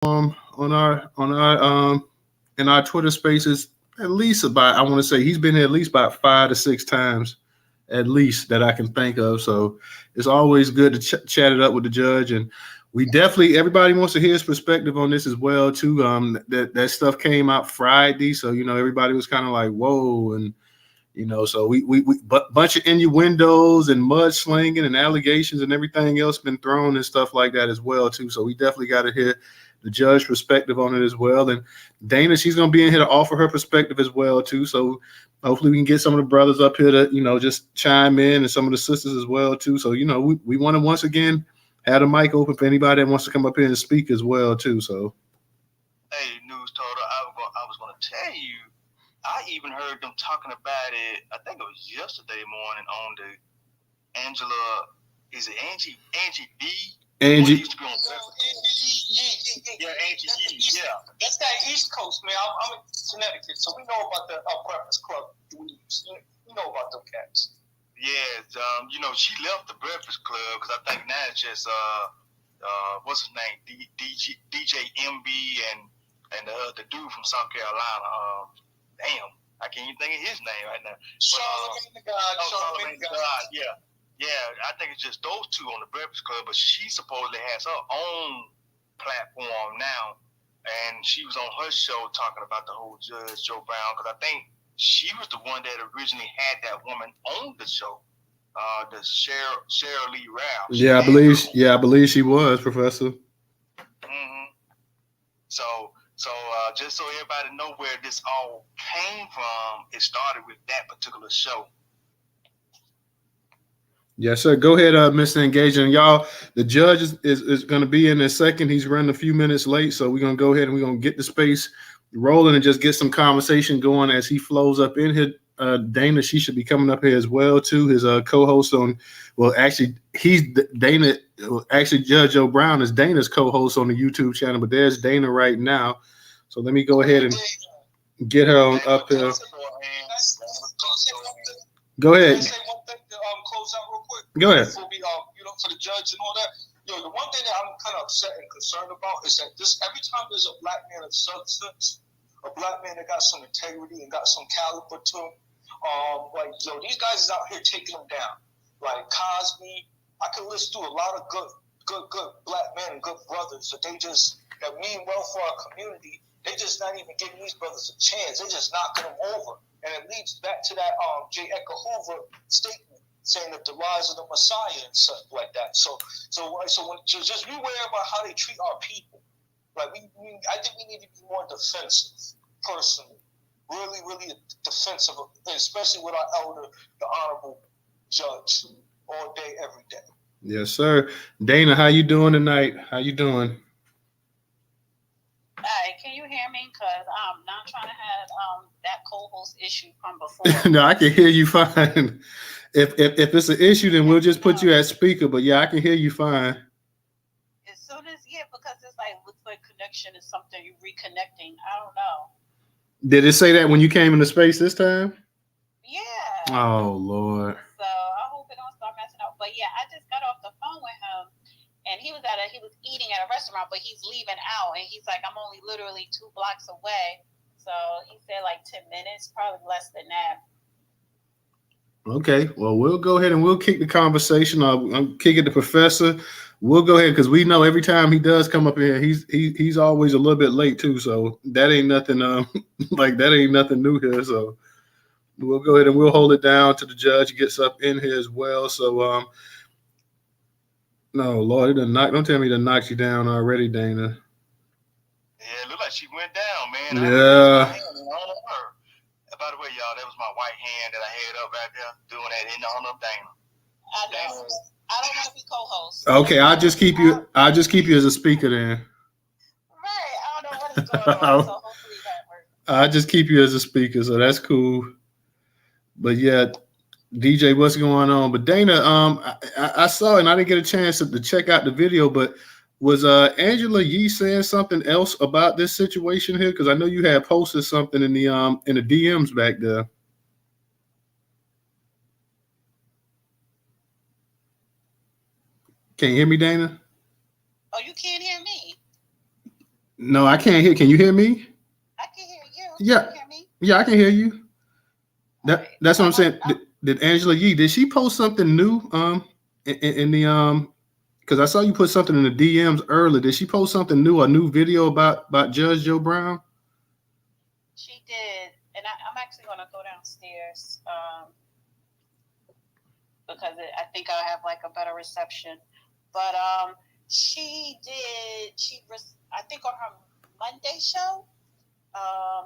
on our in our Twitter spaces at least about, I want to say he's been here at least about 5 to 6 times at least that I can think of. So it's always good to chat it up with the judge, and we definitely everybody wants to hear his perspective on this as well too. That stuff came out Friday, so everybody was kind of like whoa, and so we bunch of innuendos and mudslinging and allegations and everything else been thrown and stuff like that as well too. So we definitely got to hear the judge perspective on it as well. And Dana, she's gonna be in here to offer her perspective as well too. So hopefully we can get some of the brothers up here to just chime in, and some of the sisters as well too. So we want to once again have the mic open for anybody that wants to come up here and speak as well too. So hey, Newstoter, I was gonna tell you. I even heard them talking about it. I think it was yesterday morning on the Angela. Is it Angie B? Angie. Used to be on Angie Yee. Yeah, that's that East Coast, man. I'm in Connecticut, so we know about the Breakfast Club. We know about them cats. Yeah, she left the Breakfast Club because I think now it's just what's his name, DJ MB and the dude from South Carolina. Damn, I can't even think of his name right now. Charlamagne the God. Yeah. I think it's just those two on the Breakfast Club, but she supposedly has her own platform now, and she was on her show talking about the whole Judge Joe Brown, because I think she was the one that originally had that woman on the show, the Cheryl Lee Ralph. I believe she was, Professor. Mm-hmm. So just so everybody know where this all came from, it started with that particular show. Yes, sir. Go ahead, Mr. Engagement. Y'all, the judge is going to be in a second. He's running a few minutes late, so we're going to go ahead and we're going to get the space rolling and just get some conversation going as he flows up in here. Dana, she should be coming up here as well, too. His co-host on, well, actually, he's Dana. Actually, Judge Joe Brown is Dana's co-host on the YouTube channel, but there's Dana right now. So let me go ahead and get her on up here. Go ahead. Close out real quick. Go ahead. Before we, for the judge and all that. The one thing that I'm kind of upset and concerned about is that every time there's a black man of substance, a black man that got some integrity and got some caliber to him, these guys is out here taking them down. Like Cosby, I can list through a lot of good black men and good brothers that that mean well for our community. They just not even giving these brothers a chance. They just knocking them over. And it leads back to that J. Edgar Hoover statement saying that the rise of the Messiah and stuff like that. So just beware about how they treat our people. Like I think we need to be more defensive, personally. Really, really defensive, especially with our elder, the honorable judge, all day, every day. Yes, sir. Dana, how you doing tonight? How you doing? Hi, can you hear me? Because I'm not trying to have that co-host issue from before. No, I can hear you fine. If it's an issue, then we'll just put you as speaker. But yeah, I can hear you fine. As soon as because it's looks like connection is something you're reconnecting. I don't know. Did it say that when you came into space this time? Yeah. Oh Lord. So I hope it don't start messing up. But yeah, I just got off the phone with him. And he was eating at a restaurant, but he's leaving out, and he's like, I'm only literally 2 blocks away. So he said 10 minutes, probably less than that. Okay, well, we'll go ahead and we'll kick the conversation. I'm kicking the professor. We'll go ahead because we know every time he does come up here, he's always a little bit late too. So that ain't nothing that ain't nothing new here. So we'll go ahead and we'll hold it down till the judge gets up in here as well. So no, Lord, don't tell me to knock you down already, Dana. Yeah, it looked like she went down, man. Yeah. By the way, y'all, that was my white hand that I had up right there doing that in honor of Dana. I know. I don't want to be co-host. Okay, I'll just keep you as a speaker then. Right. I don't know what is going on, so hopefully that works. I'll just keep you as a speaker, so that's cool. But yeah. DJ, what's going on? But Dana, I saw and I didn't get a chance to check out the video, but was Angela Yee saying something else about this situation here? Because I know you had posted something in the DMs back there. Can you hear me, Dana? Oh, you can't hear me. No, I can't hear. Can you hear me? I can hear you. Yeah. Can you hear me? Yeah, I can hear you. Right. That's what I'm saying. Did Angela Yee, did she post something new in the because I saw you put something in the DMs earlier. Did she post something new, a new video about Judge Joe Brown? She did, and I'm actually going to go downstairs because I think I'll have like a better reception. But she did. I think on her Monday show.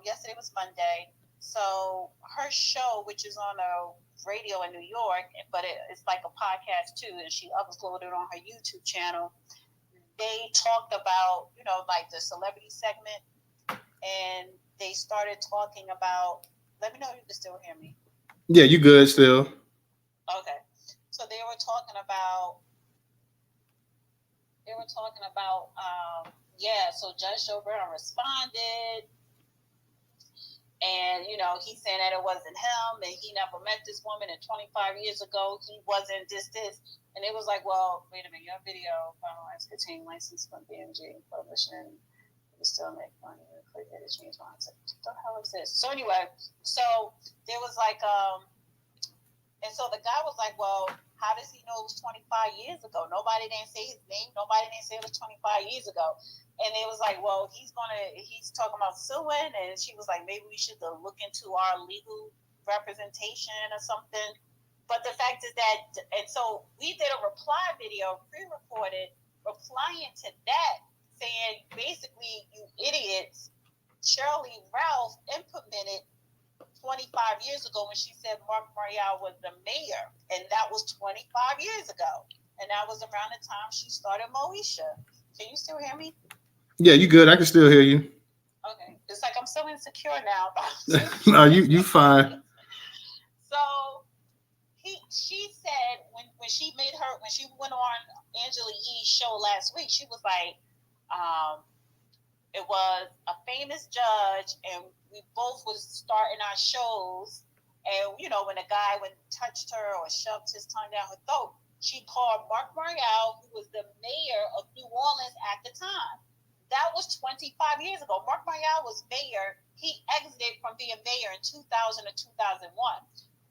Yesterday was Monday. So her show, which is on a radio in New York, but it's like a podcast too, and she uploaded on her YouTube channel. They talked about, like the celebrity segment, and they started talking about. Let me know if you can still hear me. Yeah, you good still. Okay. So they were talking about. So Judge Joe Brown responded. And, he's saying that it wasn't him, and he never met this woman, and 25 years ago, he wasn't this. And it was like, well, wait a minute, your video finalized containing license from BMG Publishing. You still make money. Click it, change mindset. What the hell is this? So anyway, so there was like, and so the guy was like, well, how does he know it was 25 years ago? Nobody didn't say his name. Nobody didn't say it was 25 years ago. And it was like, well, he's talking about suing. And she was like, maybe we should look into our legal representation or something. But the fact is that, and so we did a reply video, pre-recorded, replying to that, saying, basically, you idiots, Shirley Ralph implemented 25 years ago when she said Mark Marial was the mayor, and that was 25 years ago, and that was around the time she started Moesha. Can you still hear me? Yeah, you good. I can still hear you. Okay, it's like I'm so insecure now. No, you fine. So she said when she went on Angela Yee's show last week, she was like, it was a famous judge, and we both was starting our shows, and when a guy touched her or shoved his tongue down her throat, she called Mark Marial, who was the mayor of New Orleans at the time. That was 25 years ago. Mark Marial was mayor. He exited from being mayor in 2000 or 2001.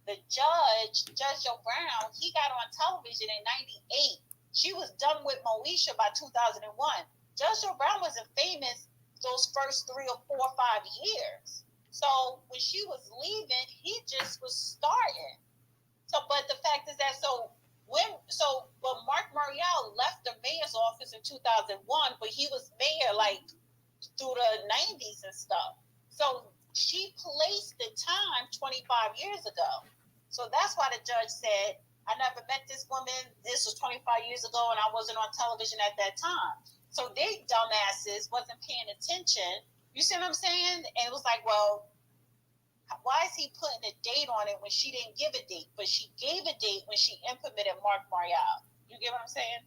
The Judge Joe Brown, he got on television in 98. She was done with Moesha by 2001. Judge Joe Brown wasn't famous those first 3 or 4 or 5 years. So when she was leaving, he just was starting. So, but the fact is that when Mark Marial left the mayor's office in 2001, but he was mayor like through the 90s and stuff. So she placed the time 25 years ago. So that's why the judge said, I never met this woman. This was 25 years ago, and I wasn't on television at that time. So they dumbasses wasn't paying attention. You see what I'm saying? And it was like, well, why is he putting a date on it when she didn't give a date? But she gave a date when she implemented Mark Marial. You get what I'm saying?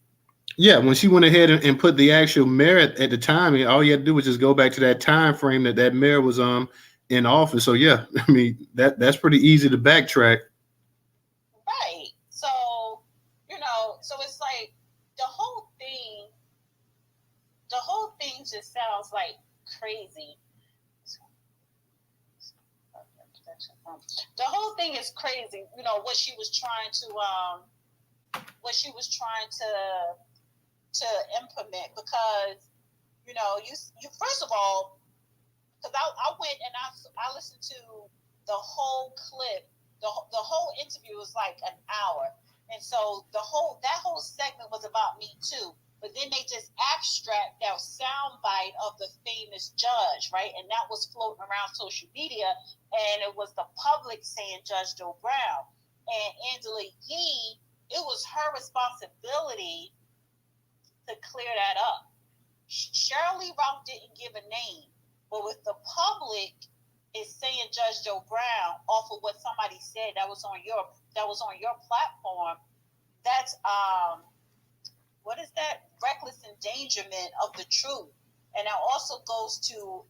Yeah, when she went ahead and put the actual mayor at the time, all you had to do was just go back to that time frame that mayor was in office. So yeah, I mean that's pretty easy to backtrack. Right. So so it's like the whole thing just sounds like crazy. The whole thing is crazy. What she was trying to implement, because you first of all, because I went and I listened to the whole clip. The whole interview was like an hour, and so that whole segment was about Me Too. But then they just abstract that sound bite of the famous judge, right? And that was floating around social media, and it was the public saying Judge Joe Brown. And Angela Yee, it was her responsibility to clear that up. Shirley Ralph didn't give a name, but with the public is saying Judge Joe Brown off of what somebody said that was on your platform, that's what is that? Reckless endangerment of the truth. And that also goes to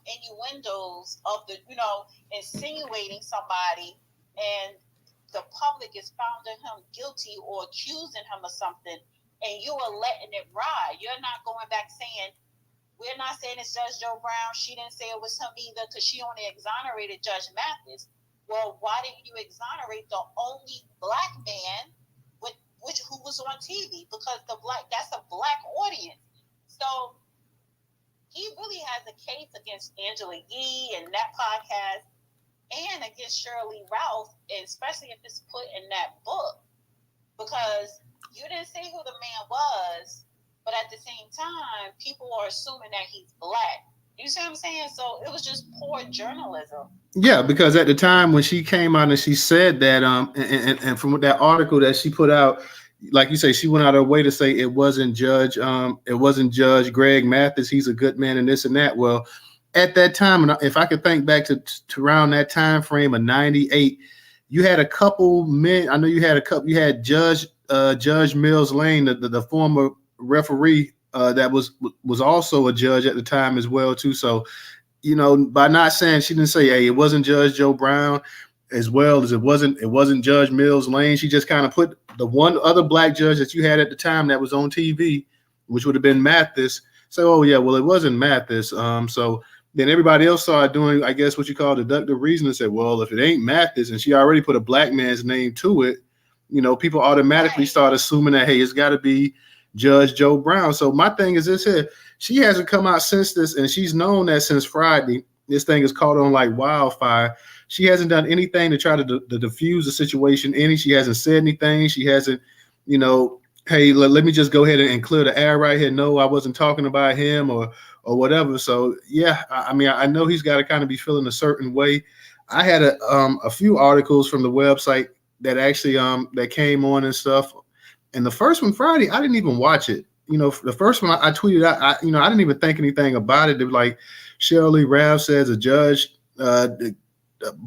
innuendos of the, insinuating somebody, and the public is finding him guilty or accusing him of something, and you are letting it ride. You're not going back saying, we're not saying it's Judge Joe Brown. She didn't say it was him either because she only exonerated Judge Mathis. Well, why didn't you exonerate the only black man who was on TV? Because that's a black audience. So he really has a case against Angela Yee and that podcast and against Shirley Ralph, especially if it's put in that book. Because you didn't say who the man was, but at the same time, people are assuming that he's black. You see what I'm saying? So it was just poor journalism. Yeah, because at the time when she came out and she said that, and from that article that she put out, like you say, she went out of her way to say it wasn't Judge Greg Mathis. He's a good man and this and that. Well, at that time, and if I could think back to around that time frame of '98, you had a couple men. I know you had a couple. You had Judge Mills Lane, the former referee that was also a judge at the time as well too. So, you know, by not saying, she didn't say, hey, it wasn't Judge Joe Brown, as well as it wasn't Judge Mills Lane. She just kind of put the one other black judge that you had at the time that was on TV, which would have been Mathis. So, oh yeah, well, it wasn't Mathis. So then everybody else started doing, I guess, what you call deductive reasoning, and said, well, if it ain't Mathis, and she already put a black man's name to it, you know, people automatically start assuming that, hey, it's got to be Judge Joe Brown. So my thing is this here. She hasn't come out since this, and she's known that since Friday. This thing is caught on like wildfire. She hasn't done anything to try to diffuse the situation. She hasn't said anything. She hasn't, you know, hey, let me just go ahead and clear the air right here. No, I wasn't talking about him or whatever. So yeah, I mean, I know he's got to kind of be feeling a certain way. I had a few articles from the website that actually that came on and stuff. And the first one Friday, I didn't even watch it. You know, the first one I tweeted, I didn't even think anything about it. It was like Shirley Ralph says a judge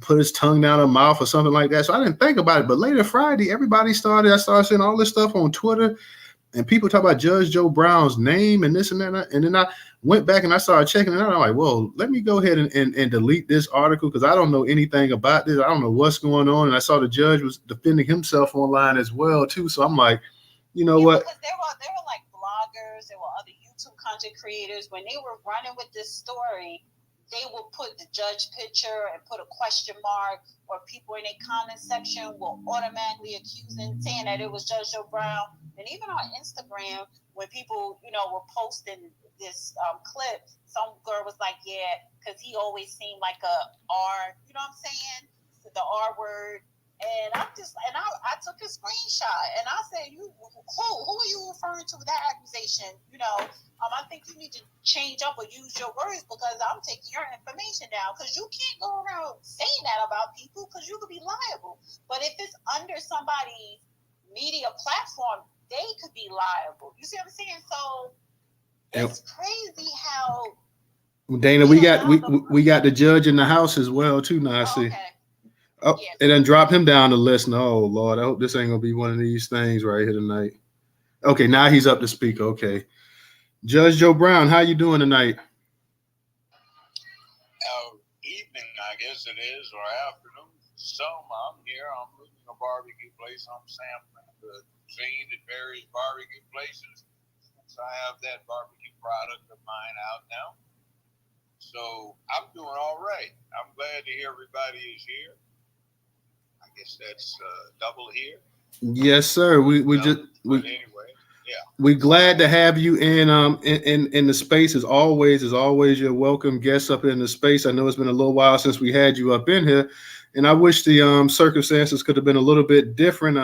put his tongue down her mouth or something like that. So I didn't think about it. But later Friday, I started seeing all this stuff on Twitter, and people talk about Judge Joe Brown's name and this and that. And then I went back and I started checking it out. I'm like, whoa, let me go ahead and delete this article because I don't know anything about this. I don't know what's going on. And I saw the judge was defending himself online as well, too. So I'm like, you know what? Because there were like bloggers, there were other YouTube content creators. When they were running with this story, they would put the judge picture and put a question mark, or people in a comment section will automatically accuse and saying that it was Judge Joe Brown. And even on Instagram, when people, you know, were posting this clip, some girl was like, yeah, because he always seemed like a R, you know what I'm saying? The R word. And I took a screenshot and I said, who are you referring to with that accusation? You know, I think you need to change up or use your words because I'm taking your information down, because you can't go around saying that about people because you could be liable. But if it's under somebody's media platform, they could be liable. You see what I'm saying? So it's crazy how Dana, we got the judge in the house as well too now. I see. Okay. Oh, yes. And then drop him down the list. Oh Lord, I hope this ain't gonna be one of these things right here tonight. Okay, now he's up to speak. Okay, Judge Joe Brown, how you doing tonight? Evening, I guess it is, or afternoon. So I'm here. I'm looking at a barbecue place. I'm sampling the scene at various barbecue places. So I have that barbecue product of mine out now. So I'm doing all right. I'm glad to hear everybody is here. I guess that's double here. Yes, sir. Anyway, yeah. We're glad to have you in the space. As always, you're welcome guest up in the space. I know it's been a little while since we had you up in here, and I wish the circumstances could have been a little bit different.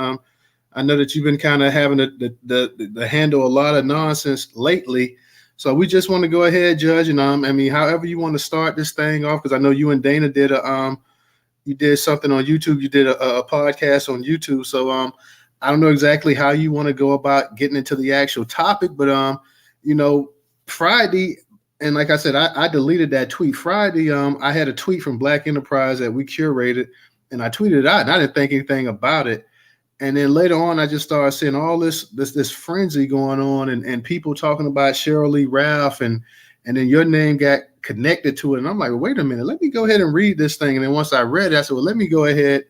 I know that you've been kind of having to handle a lot of nonsense lately. So we just want to go ahead, Judge, and I mean, however you want to start this thing off, because I know you and Dana did you did something on YouTube. You did a podcast on YouTube. So I don't know exactly how you want to go about getting into the actual topic, but you know, Friday, and like I said, I deleted that tweet. Friday, I had a tweet from Black Enterprise that we curated, and I tweeted it out, and I didn't think anything about it. And then later on, I just started seeing all this frenzy going on, and people talking about Shirley Ralph, and then your name got connected to it. And I'm like, wait a minute, let me go ahead and read this thing. And then once I read it, I said, well, let me go ahead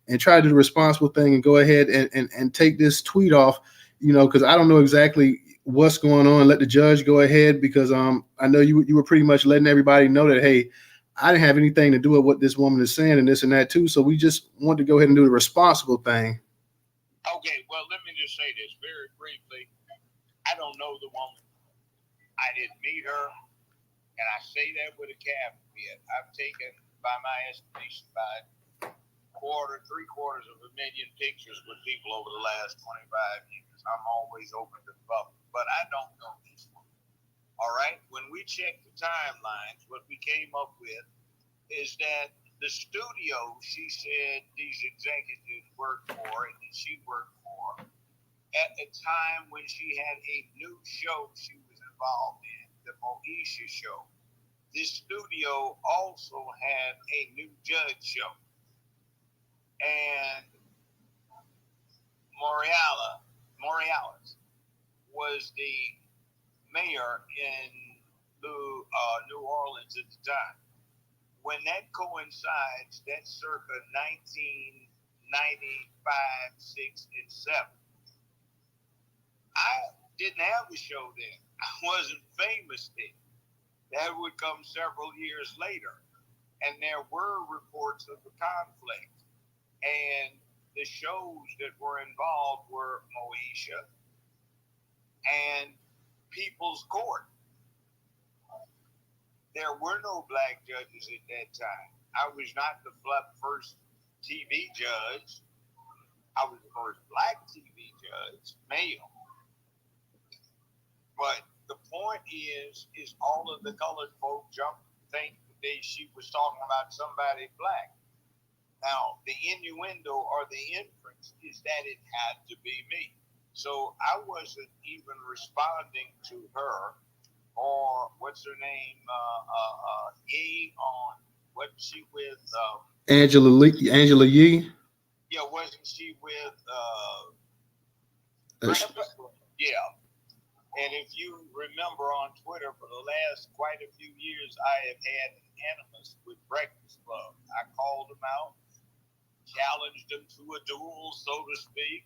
and try to do the responsible thing and go ahead and take this tweet off, you know, because I don't know exactly what's going on. Let the judge go ahead because I know you were pretty much letting everybody know that, hey, I didn't have anything to do with what this woman is saying and this and that too. So we just want to go ahead and do the responsible thing. Okay, well, let me just say this very briefly. I don't know the woman. I didn't meet her, and I say that with a caveat. I've taken, by my estimation, about three-quarters of a million pictures with people over the last 25 years. I'm always open to the public, but I don't know this one. All right? When we checked the timelines, what we came up with is that the studio she said these executives worked for and that she worked for at the time when she had a new show she was involved in, the Moesha show. This studio also had a new judge show. And Morales was the mayor in New Orleans at the time. When that coincides, that's circa 1995, 6, and 7. I didn't have a show then. I wasn't famous then. That would come several years later. And there were reports of a conflict. And the shows that were involved were Moesha and People's Court. There were no black judges at that time. I was not the first TV judge. I was the first black TV judge, male. But the point is all of the colored folk think that she was talking about somebody black. Now, the innuendo or the inference is that it had to be me. So I wasn't even responding to her or what's her name, Yee on what she with Angela Yee. Yeah, wasn't she with yeah. And if you remember on Twitter for the last quite a few years, I have had an animus with Breakfast Club. I called them out, challenged them to a duel, so to speak,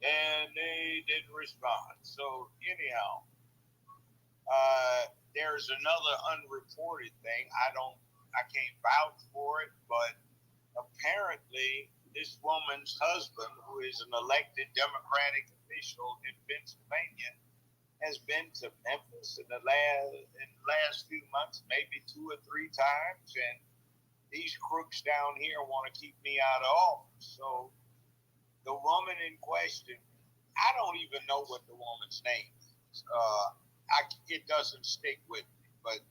and they didn't respond. So anyhow, there's another unreported thing. I can't vouch for it, but apparently this woman's husband, who is an elected Democratic official in Pennsylvania, has been to Memphis in the last few months, maybe 2 or 3 times, and these crooks down here want to keep me out of office. So the woman in question, I don't even know what the woman's name is. It doesn't stick with me, but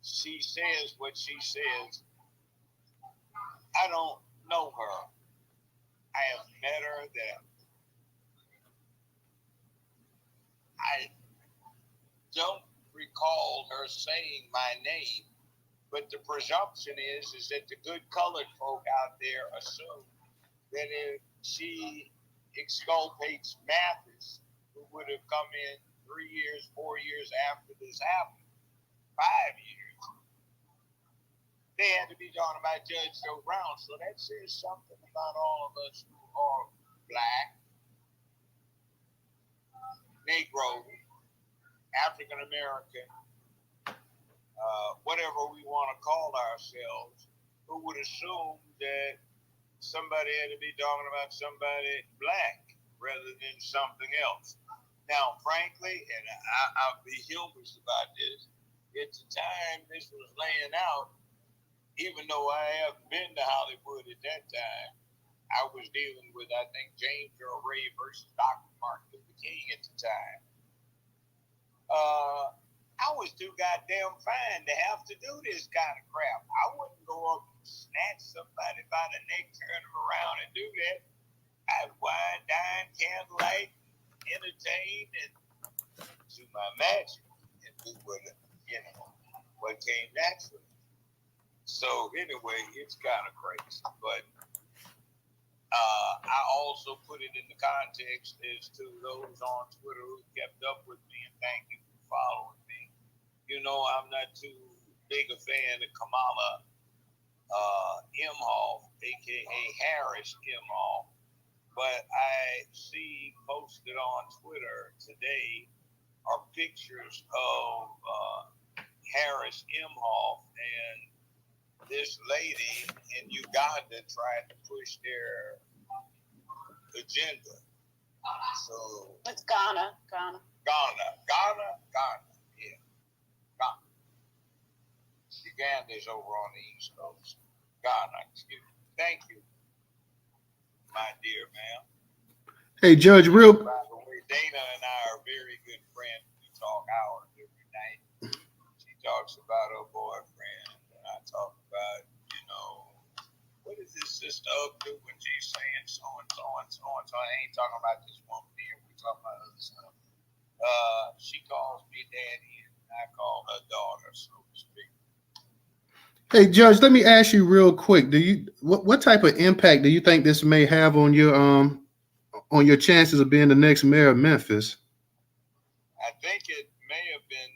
she says what she says. I don't know her. I have met her. That I don't recall her saying my name, but the presumption is that the good colored folk out there assume that if she exculpates Mathis, who would have come in 3 years, 4 years after this happened, 5 years, they had to be talking about Judge Joe Brown. So that says something about all of us who are black, Negro, African American, whatever we want to call ourselves, who would assume that somebody had to be talking about somebody black rather than something else. Now, frankly, and I'll be humorous about this, at the time this was laying out, even though I haven't been to Hollywood at that time, I was dealing with, I think, James Earl Ray versus Dr. Martin Luther King at the time. I was too goddamn fine to have to do this kind of crap. I wouldn't go up and snatch somebody by the neck, turn them around and do that. I'd wine, dine, candlelight, entertain, and do my magic and do what came naturally. So anyway, it's kind of crazy, but I also put it in the context as to those on Twitter who kept up with me, and thank you for following me. You know, I'm not too big a fan of Kamala Imhoff, aka Harris Imhoff, but I see posted on Twitter today are pictures of Harris Imhoff and this lady in Uganda trying to push their agenda. So it's Ghana. Yeah, Ghana. Uganda is over on the East Coast. Ghana, excuse me. Thank you, my dear ma'am. Hey, Judge, real. By the way, Dana and I are very good friends. We talk hours every night. She talks about her boyfriend, and I talk about, what is this sister up to when she's saying so and so and so and so. I ain't talking about this woman here. We talking about other stuff. She calls me daddy, and I call her daughter, so to speak. Hey, Judge, let me ask you real quick. What type of impact do you think this may have on your chances of being the next mayor of Memphis? I think it may have been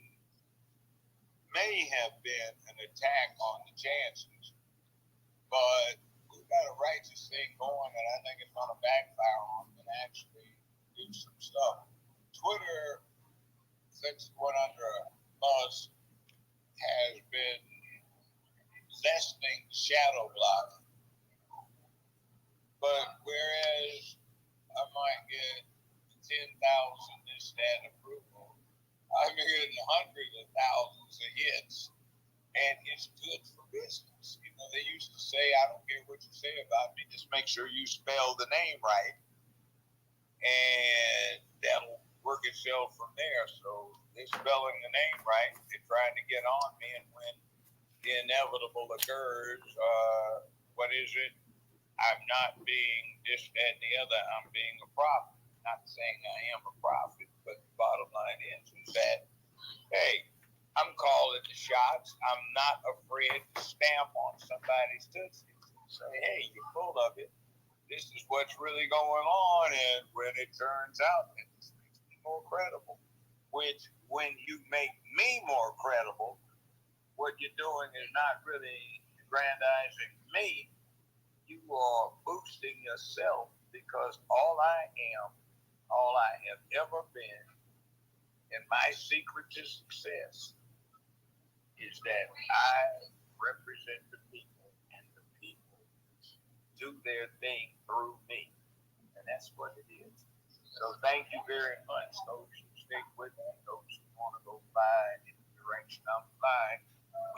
an attack on the chances, but we've got a righteous thing going, and I think it's going to backfire on them and actually do some stuff. Twitter, since it went under us, has been lessening shadow block. But whereas I might get 10,000 this, that approval, I'm getting hundreds of thousands of hits, and it's good for business. They used to say, I don't care what you say about me, just make sure you spell the name right, and that'll work itself from there. So they're spelling the name right, they're trying to get on me, and when the inevitable occurs, what is it? I'm not being this, that, and the other. I'm being a prophet. Not saying I am a prophet, but the bottom line is that, hey, I'm calling the shots. I'm not afraid to stamp on somebody's tootsie and say, hey, you're full of it. This is what's really going on. And when it turns out that this makes me more credible, which when you make me more credible, what you're doing is not really aggrandizing me. You are boosting yourself, because all I have ever been, and my secret to success is that I represent the people, and the people do their thing through me. And that's what it is. So thank you very much. Those who stick with me, those who want to go fly in the direction I'm flying,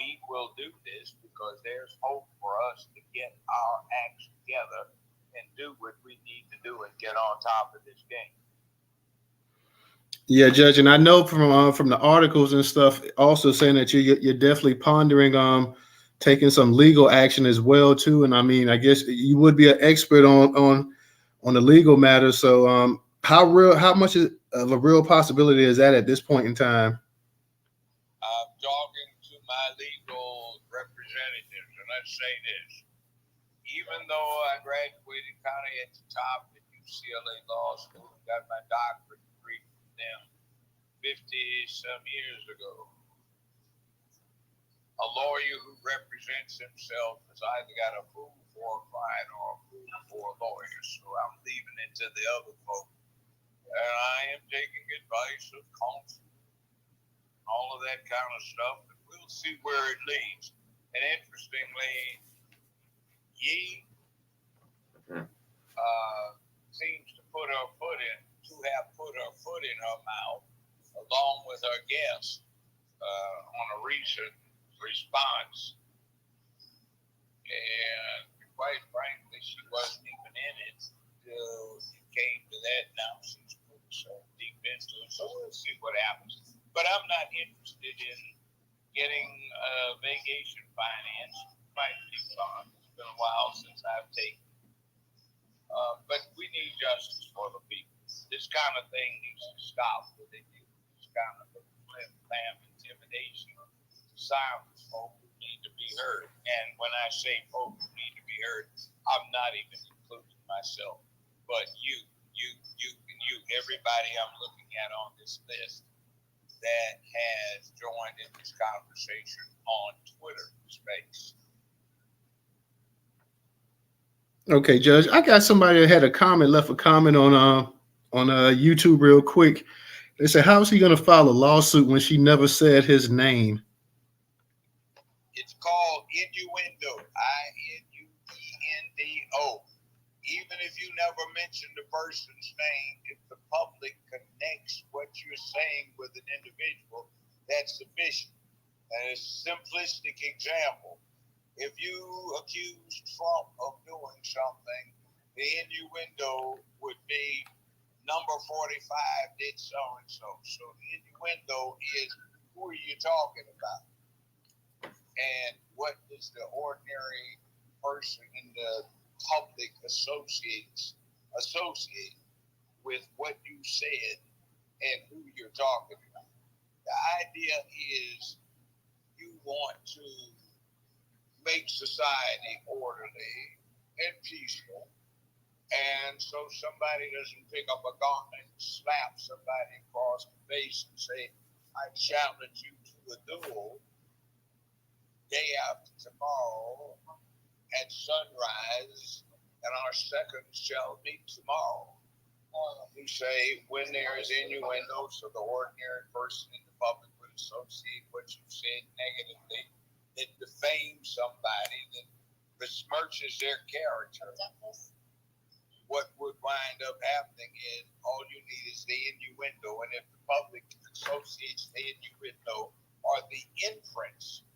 we will do this because there's hope for us to get our acts together and do what we need to do and get on top of this game. Yeah, Judge, and I know from the articles and stuff, also saying that you're definitely pondering taking some legal action as well too. And I mean, I guess you would be an expert on the legal matters. So how much of a real possibility is that at this point in time? I'm talking to my legal representatives, and let's say this. Even though I graduated kind of at the top at UCLA Law School and got my doctorate degree from them 50-some years ago, a lawyer who represents himself has either got a fool for a client or a fool for a lawyer. So I'm leaving it to the other folk. And I am taking advice of counsel, all of that kind of stuff, and we'll see where it leads. And interestingly, Yee seems to have put her foot in her mouth, along with her guest, on a recent response. And quite frankly, she wasn't even in it until it came to that. Now she's put so deep into it. So we'll see what happens. But I'm not interested in getting vacation finance. Might be fun. It's been a while since I've taken. But we need justice for the people. This kind of thing needs to stop. This kind of flam intimidation to silence folk who need to be heard. And when I say folk who need to be heard, I'm not even including myself. But you, everybody I'm looking at on this list that has joined in this conversation on Twitter space. Okay, Judge. I got somebody that had a comment, left a comment on YouTube real quick. They said, "How is he going to file a lawsuit when she never said his name?" It's called innuendo. INUENDO. Even if you never mention the person's name, if the public connects what you're saying with an individual, that's sufficient. And a simplistic example. If you accuse Trump of doing something, the innuendo would be number 45 did so and so. So the innuendo is, who are you talking about? And what does the ordinary person in the public associate with what you said and who you're talking about? The idea is you want to make society orderly and peaceful. And so somebody doesn't pick up a gun and slap somebody across the face and say, I challenge you to a duel day after tomorrow at sunrise, and our seconds shall meet tomorrow. You say, when there is innuendo, so the ordinary person in the public would associate what you said negatively, that defames somebody, that besmirches their character. What would wind up happening is all you need is the innuendo, and if the public associates the innuendo or the inference,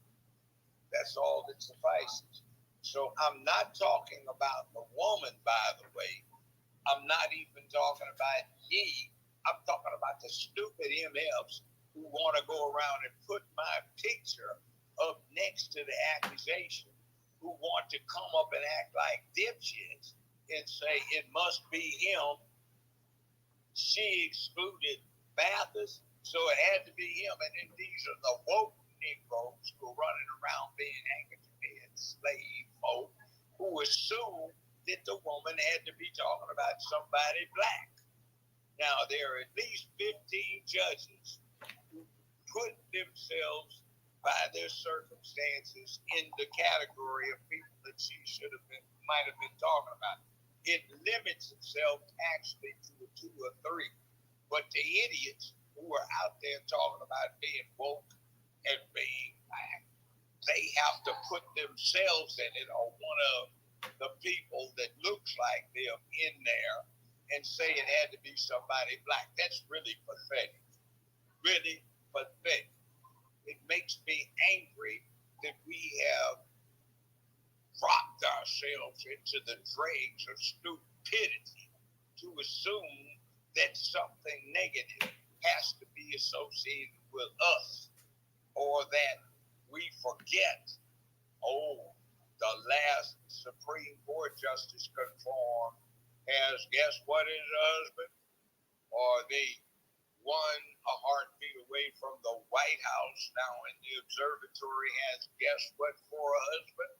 that's all that suffices. So I'm not talking about the woman, by the way. I'm not even talking about ye. I'm talking about the stupid MFs who want to go around and put my picture up next to the accusation, who want to come up and act like dipshits and say it must be him. She excluded Mathis, so it had to be him. And then these are the woke Negroes who are running around being handkerchief slave folk who assume that the woman had to be talking about somebody black. Now, there are at least 15 judges who put themselves by their circumstances in the category of people that she might have been talking about. It limits itself actually to a 2 or 3. But the idiots who are out there talking about being woke and being black, they have to put themselves in it, or one of the people that looks like them in there, and say it had to be somebody black. That's really pathetic. Really pathetic. It makes me angry that we have dropped ourselves into the dregs of stupidity to assume that something negative has to be associated with us, or that we forget, the last Supreme Court Justice confirmed has, guess what, his husband? Or they one a heartbeat away from the White House now, and the observatory has, guess what, for a husband?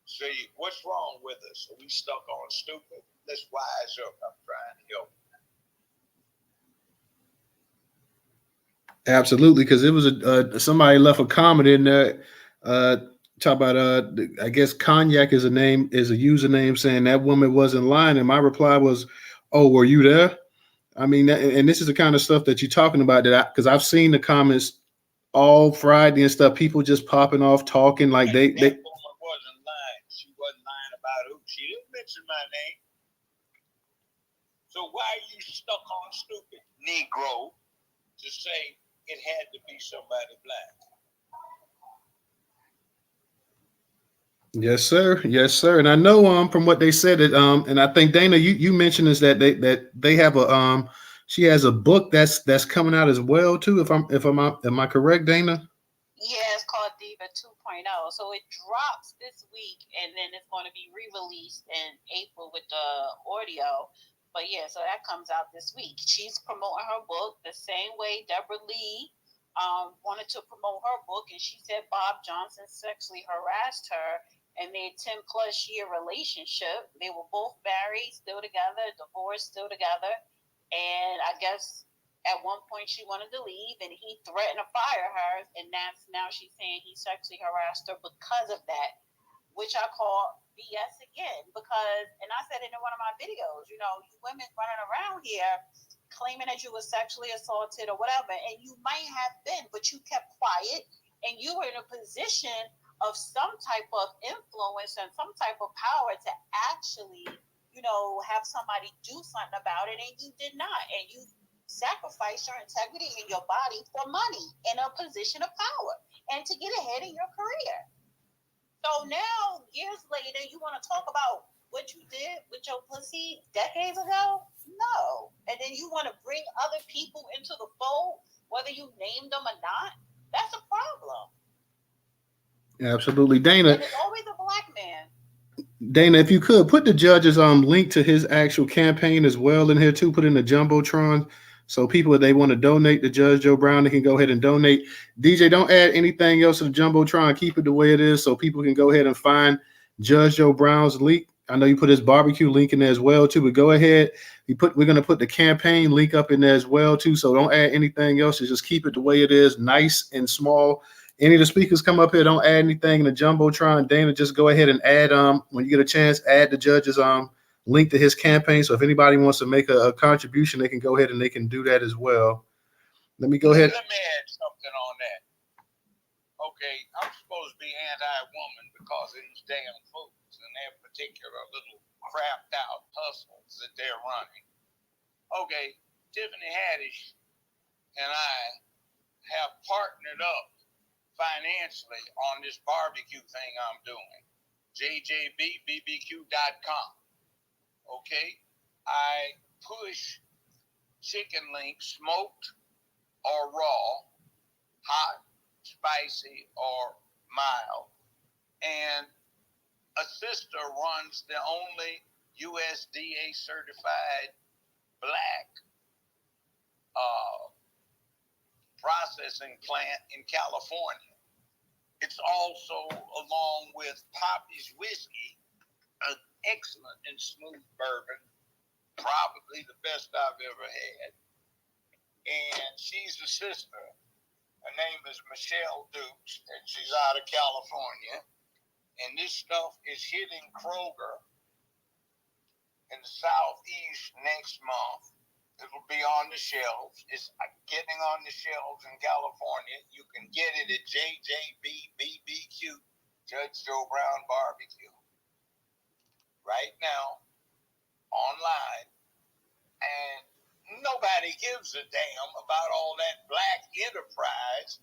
See, what's wrong with us? Are we stuck on stupid? Let's wise up. I'm trying to help. Absolutely, because it was somebody left a comment in there, talk about I guess cognac is a username saying that woman wasn't lying, and my reply was, "Oh, were you there?" I mean, and this is the kind of stuff that you're talking about, because I've seen the comments all Friday and stuff. People just popping off, talking like they. That woman wasn't lying. She wasn't lying about who. She didn't mention my name. So why are you stuck on stupid, Negro, to say it had to be somebody black? Yes, sir. Yes, sir. And I know from what they said that and I think Dana, you mentioned is that they have a she has a book that's coming out as well too. If am I correct, Dana? Yeah, it's called Diva 2.0. So it drops this week, and then it's going to be re-released in April with the audio. But yeah, so that comes out this week. She's promoting her book the same way Deborah Lee wanted to promote her book, and she said Bob Johnson sexually harassed her in their 10-plus year relationship. They were both married, still together, divorced, still together. And I guess at one point she wanted to leave, and he threatened to fire her, and now she's saying he sexually harassed her because of that, which I call BS again because, and I said it in one of my videos, you women running around here claiming that you were sexually assaulted or whatever, and you might have been, but you kept quiet and you were in a position of some type of influence and some type of power to actually, have somebody do something about it, and you did not, and you sacrifice your integrity in your body for money in a position of power and to get ahead in your career. So now, years later, you want to talk about what you did with your pussy decades ago? No. And then you want to bring other people into the fold, whether you named them or not? That's a problem. Absolutely, Dana. And it's always a black man. Dana, if you could put the judge's link to his actual campaign as well in here too, put in the jumbotron, so people if they want to donate to Judge Joe Brown, they can go ahead and donate. DJ, don't add anything else to the jumbotron. Keep it the way it is, so people can go ahead and find Judge Joe Brown's link. I know you put his barbecue link in there as well too, but go ahead. We're gonna put the campaign link up in there as well too. So don't add anything else. Just keep it the way it is, nice and small. Any of the speakers come up here, don't add anything in the jumbotron. Dana, just go ahead and add when you get a chance, add the judge's link to his campaign. So if anybody wants to make a contribution, they can go ahead and they can do that as well. Let me go ahead. Let me add something on that. Okay, I'm supposed to be anti-woman because of these damn fools and their particular little crapped out hustles that they're running. Okay, Tiffany Haddish and I have partnered up financially on this barbecue thing I'm doing. JJBBBQ.com. Okay, I push chicken links, smoked or raw, hot, spicy, or mild. And a sister runs the only USDA certified black processing plant in California. It's also, along with Poppy's Whiskey, an excellent and smooth bourbon, probably the best I've ever had. And she's a sister. Her name is Michelle Dukes, and she's out of California. And this stuff is hitting Kroger in the Southeast next month. It'll be on the shelves. It's getting on the shelves in California. You can get it at JJBBBQ, Judge Joe Brown Barbecue, right now, online. And nobody gives a damn about all that black enterprise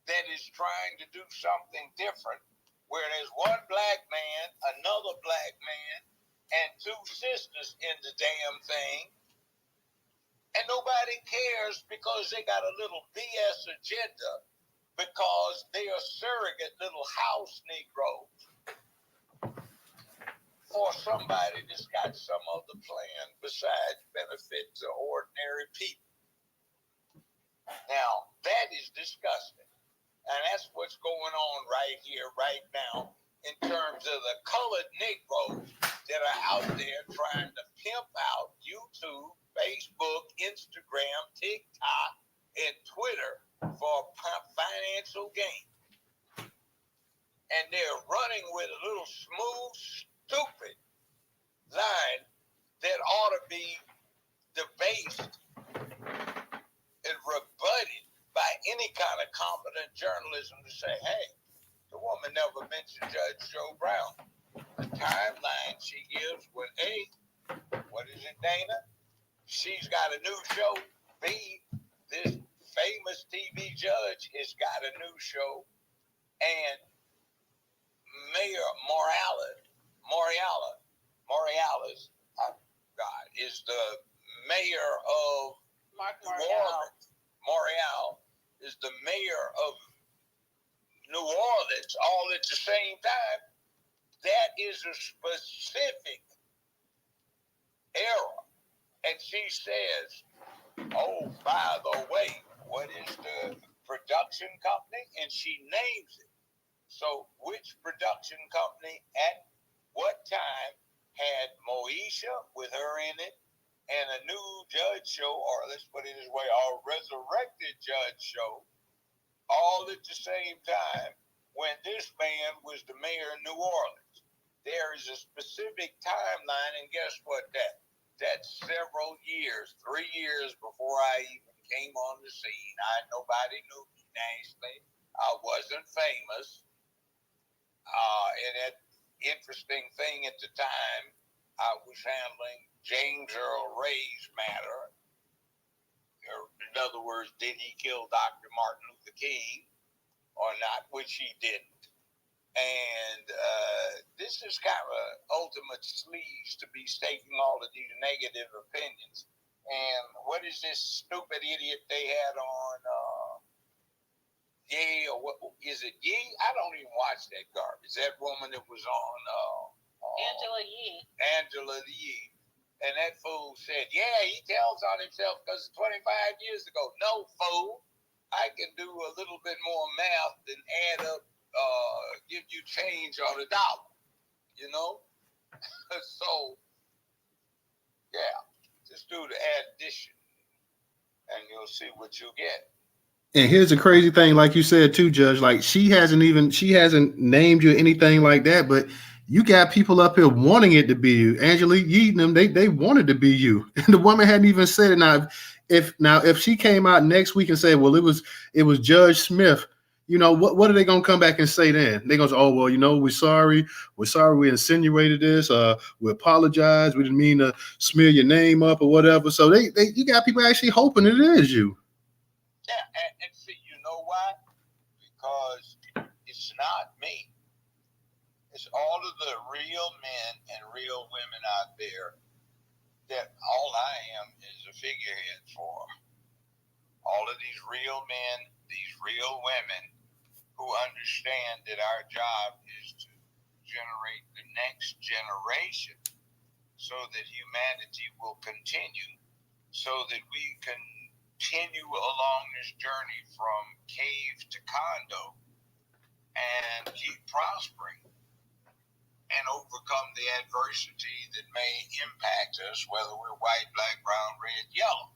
that is trying to do something different, where there's one black man, another black man, and two sisters in the damn thing. And nobody cares because they got a little BS agenda because they are surrogate little house Negroes for somebody that's got some other plan besides benefit to ordinary people. Now, that is disgusting. And that's what's going on right here, right now, in terms of the colored Negroes that are out there trying to pimp out YouTube, Facebook, Instagram, TikTok, and Twitter for financial gain. And they're running with a little smooth, stupid line that ought to be debased and rebutted by any kind of competent journalism to say, hey, the woman never mentioned Judge Joe Brown. The timeline she gives when A, what is it, Dana? She's got a new show. B, this famous TV judge has got a new show. And Mayor Morales, is the mayor of New Orleans. Morale is the mayor of New Orleans all at the same time. That is a specific error. And she says, oh, by the way, what is the production company? And she names it. So which production company at what time had Moesha with her in it and a new judge show, or let's put it this way, a resurrected judge show, all at the same time when this man was the mayor of New Orleans? there is a specific timeline, and guess what? That's several years, 3 years before I even came on the scene. Nobody knew me nationally. I wasn't famous. And that interesting thing at the time, I was handling James Earl Ray's matter. In other words, did he kill Dr. Martin Luther King or not, which he didn't. And this is kind of an ultimate sleaze to be stating all of these negative opinions. And what is this stupid idiot they had on Ye, or what is it? Ye? I don't even watch that garbage. That woman that was on Angela Yee. Angela Yee. And that fool said, yeah, he tells on himself because 25 years ago. No, fool. I can do a little bit more math than add up, give you change on $1, you know? So, yeah, just do the addition and you'll see what you get. And here's the crazy thing, like you said too, Judge. Like she hasn't named you anything like that, but you got people up here wanting it to be you. Angelique Yeaton, them, they wanted to be you. And the woman hadn't even said it. If she came out next week and said, well, it was Judge Smith, you know, what are they gonna come back and say then? They're gonna say, oh, well, you know, we're sorry we insinuated this, we apologize, we didn't mean to smear your name up or whatever. So you got people actually hoping it is you. Yeah, and see, you know why? Because it's not me. It's all of the real men and real women out there that all I am is a figurehead for. All of these real men, these real women who understand that our job is to generate the next generation so that humanity will continue, so that we can continue along this journey from cave to condo and keep prospering and overcome the adversity that may impact us, whether we're white, black, brown, red, yellow.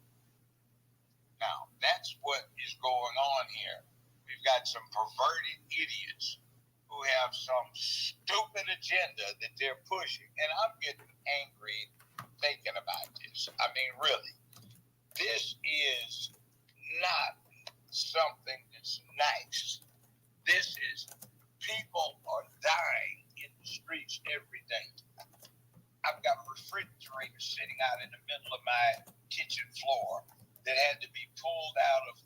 Now, that's what is going on here. We've got some perverted idiots who have some stupid agenda that they're pushing. And I'm getting angry thinking about this. I mean, really. This is not something that's nice. This is, people are dying in the streets every day. I've got a refrigerator sitting out in the middle of my kitchen floor that had to be pulled out of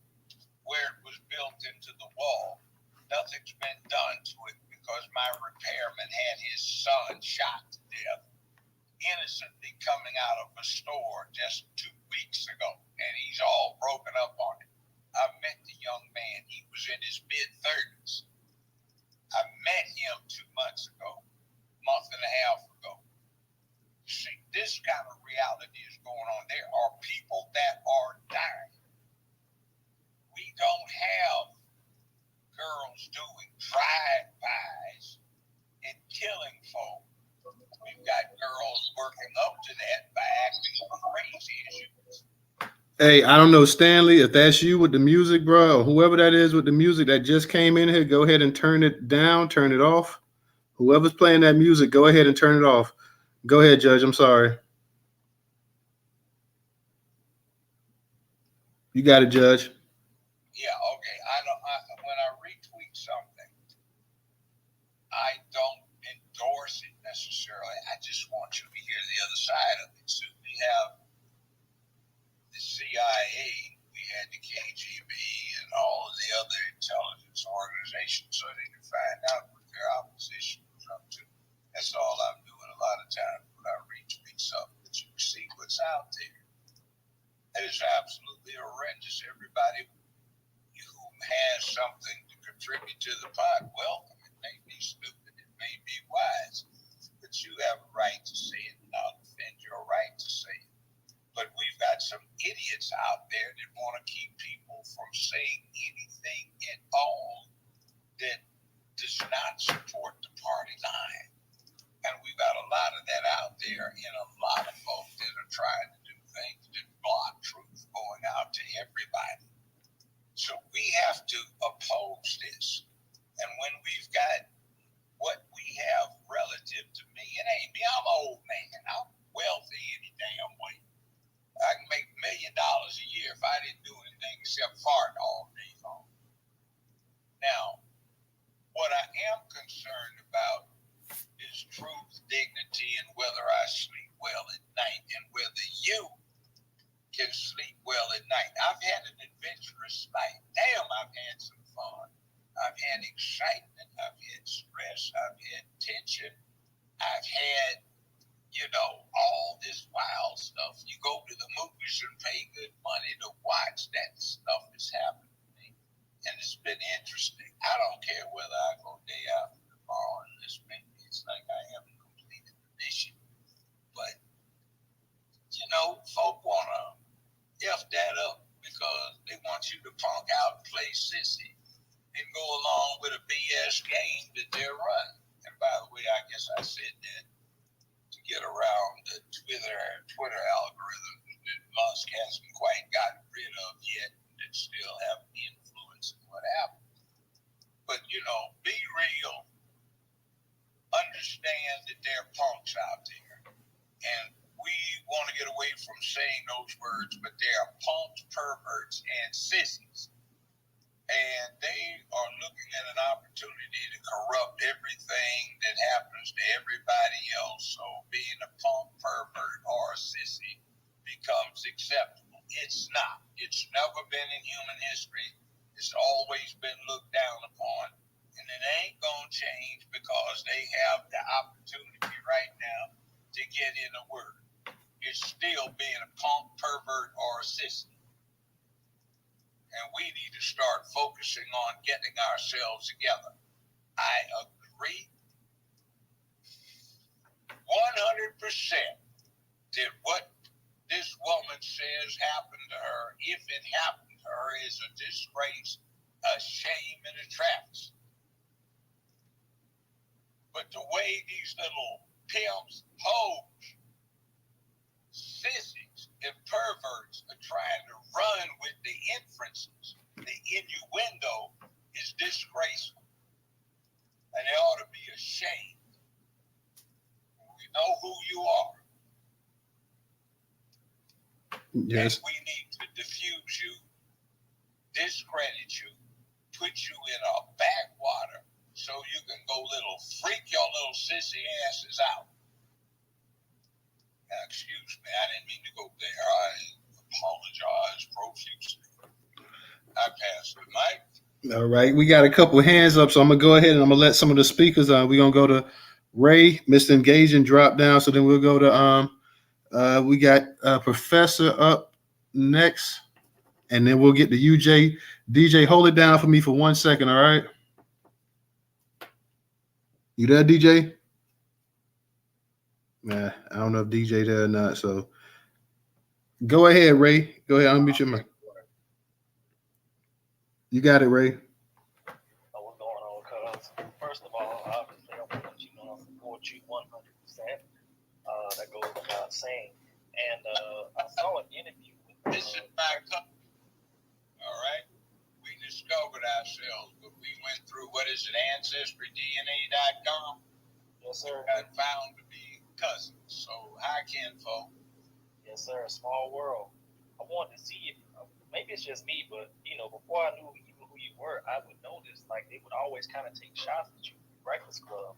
where it was built into the wall. Nothing's been done to it because my repairman had his son shot to death, innocently coming out of a store just 2 weeks ago, and he's all broken up on it. I met the young man. He was in his mid-30s. I met him 2 months ago, month and a half ago. See, this kind of reality is going on. There are people that are dying. We don't have girls doing drive-bys and killing folk. We've got girls working up to that by acting crazy as you. Hey, I don't know, Stanley, if that's you with the music, bro, or whoever that is with the music that just came in here, go ahead and turn it down, turn it off. Whoever's playing that music, go ahead and turn it off. Go ahead, Judge. I'm sorry. You got it, Judge. Yeah, okay. When I retweet something, I don't endorse it necessarily. I just want you to hear the other side of it. So we have the CIA, we had the KGB, and all of the other intelligence organizations so they can find out what their opposition was up to. That's all I'm doing a lot of times when I retweet something, that you can see what's out there. It is absolutely horrendous. Everybody who has something to contribute to the pot, welcome. It may be stupid, it may be wise, but you have a right to say it, and I'll defend your right to say it. But we've got some idiots out there that want to keep people from saying anything at all that does not support the party line. And we've got a lot of that out there, and a lot of folks that are trying to do things that block truth going out to everybody. So we have to oppose this. And when we've got what we have relative to am concerned about is truth, dignity, and whether I sleep well at night and whether you can sleep well at night. I've had an adventurous night. Damn, I've had some fun. I've had excitement. I've had stress. I've had tension. I've had, all this wild stuff. You go to the movies and pay good money to watch that stuff is happening. And it's been interesting. I don't care whether I go day after tomorrow and this maybe it's like I haven't completed the mission. But, folk want to F that up because they want you to punk out and play sissy and go along with a BS game that they're running. And by the way, I guess I said that to get around the Twitter algorithm that Musk hasn't quite gotten rid of yet that still have influence in what happens. But, be real. Understand that there are punks out there. And we want to get away from saying those words, but there are punks, perverts, and sissies. And they are looking at an opportunity to corrupt everything that happens to everybody else. So being a punk, pervert, or a sissy becomes acceptable. It's not. It's never been in human history. It's always been looked down upon. And it ain't going to change because they have the opportunity right now to get in a word. It's still being a punk, pervert, or a sissy. And we need to start focusing on getting ourselves together. I agree 100% that what this woman says happened to her, if it happened to her, is a disgrace, a shame, and a travesty. But the way these little pimps, hoes, sissies, and perverts are trying to run with the inferences, the innuendo, is disgraceful. And they ought to be ashamed. We know who you are. Yes. And we need to diffuse you, discredit you, put you in a backwater so you can go freak your little sissy asses out. Now, excuse me, I didn't mean to go there. I apologize profusely. I passed the mic. All right. We got a couple of hands up, so I'm going to go ahead and I'm going to let some of the speakers we're going to go to Ray, Mr. Engage, and drop down. So then we'll go to we got Professor up next, and then we'll get to UJ. DJ, hold it down for me for 1 second, all right? You there, DJ? Nah, I don't know if DJ there or not. So go ahead, Ray. Go ahead, unmute your mic. You got it, Ray. What's going on, cuz? First of all, obviously, I want to let you know I support you 100%. That goes without saying. And I saw an interview with this is my company. All right? We discovered ourselves, but we went through, AncestryDNA.com. Yes, sir. And found to be cousins. So, hi, kinfolk. Yes, sir. Small world. I wanted to see if, maybe it's just me, but, before I knew even who you were, I would notice, like, they would always kind of take shots at you, Breakfast Club.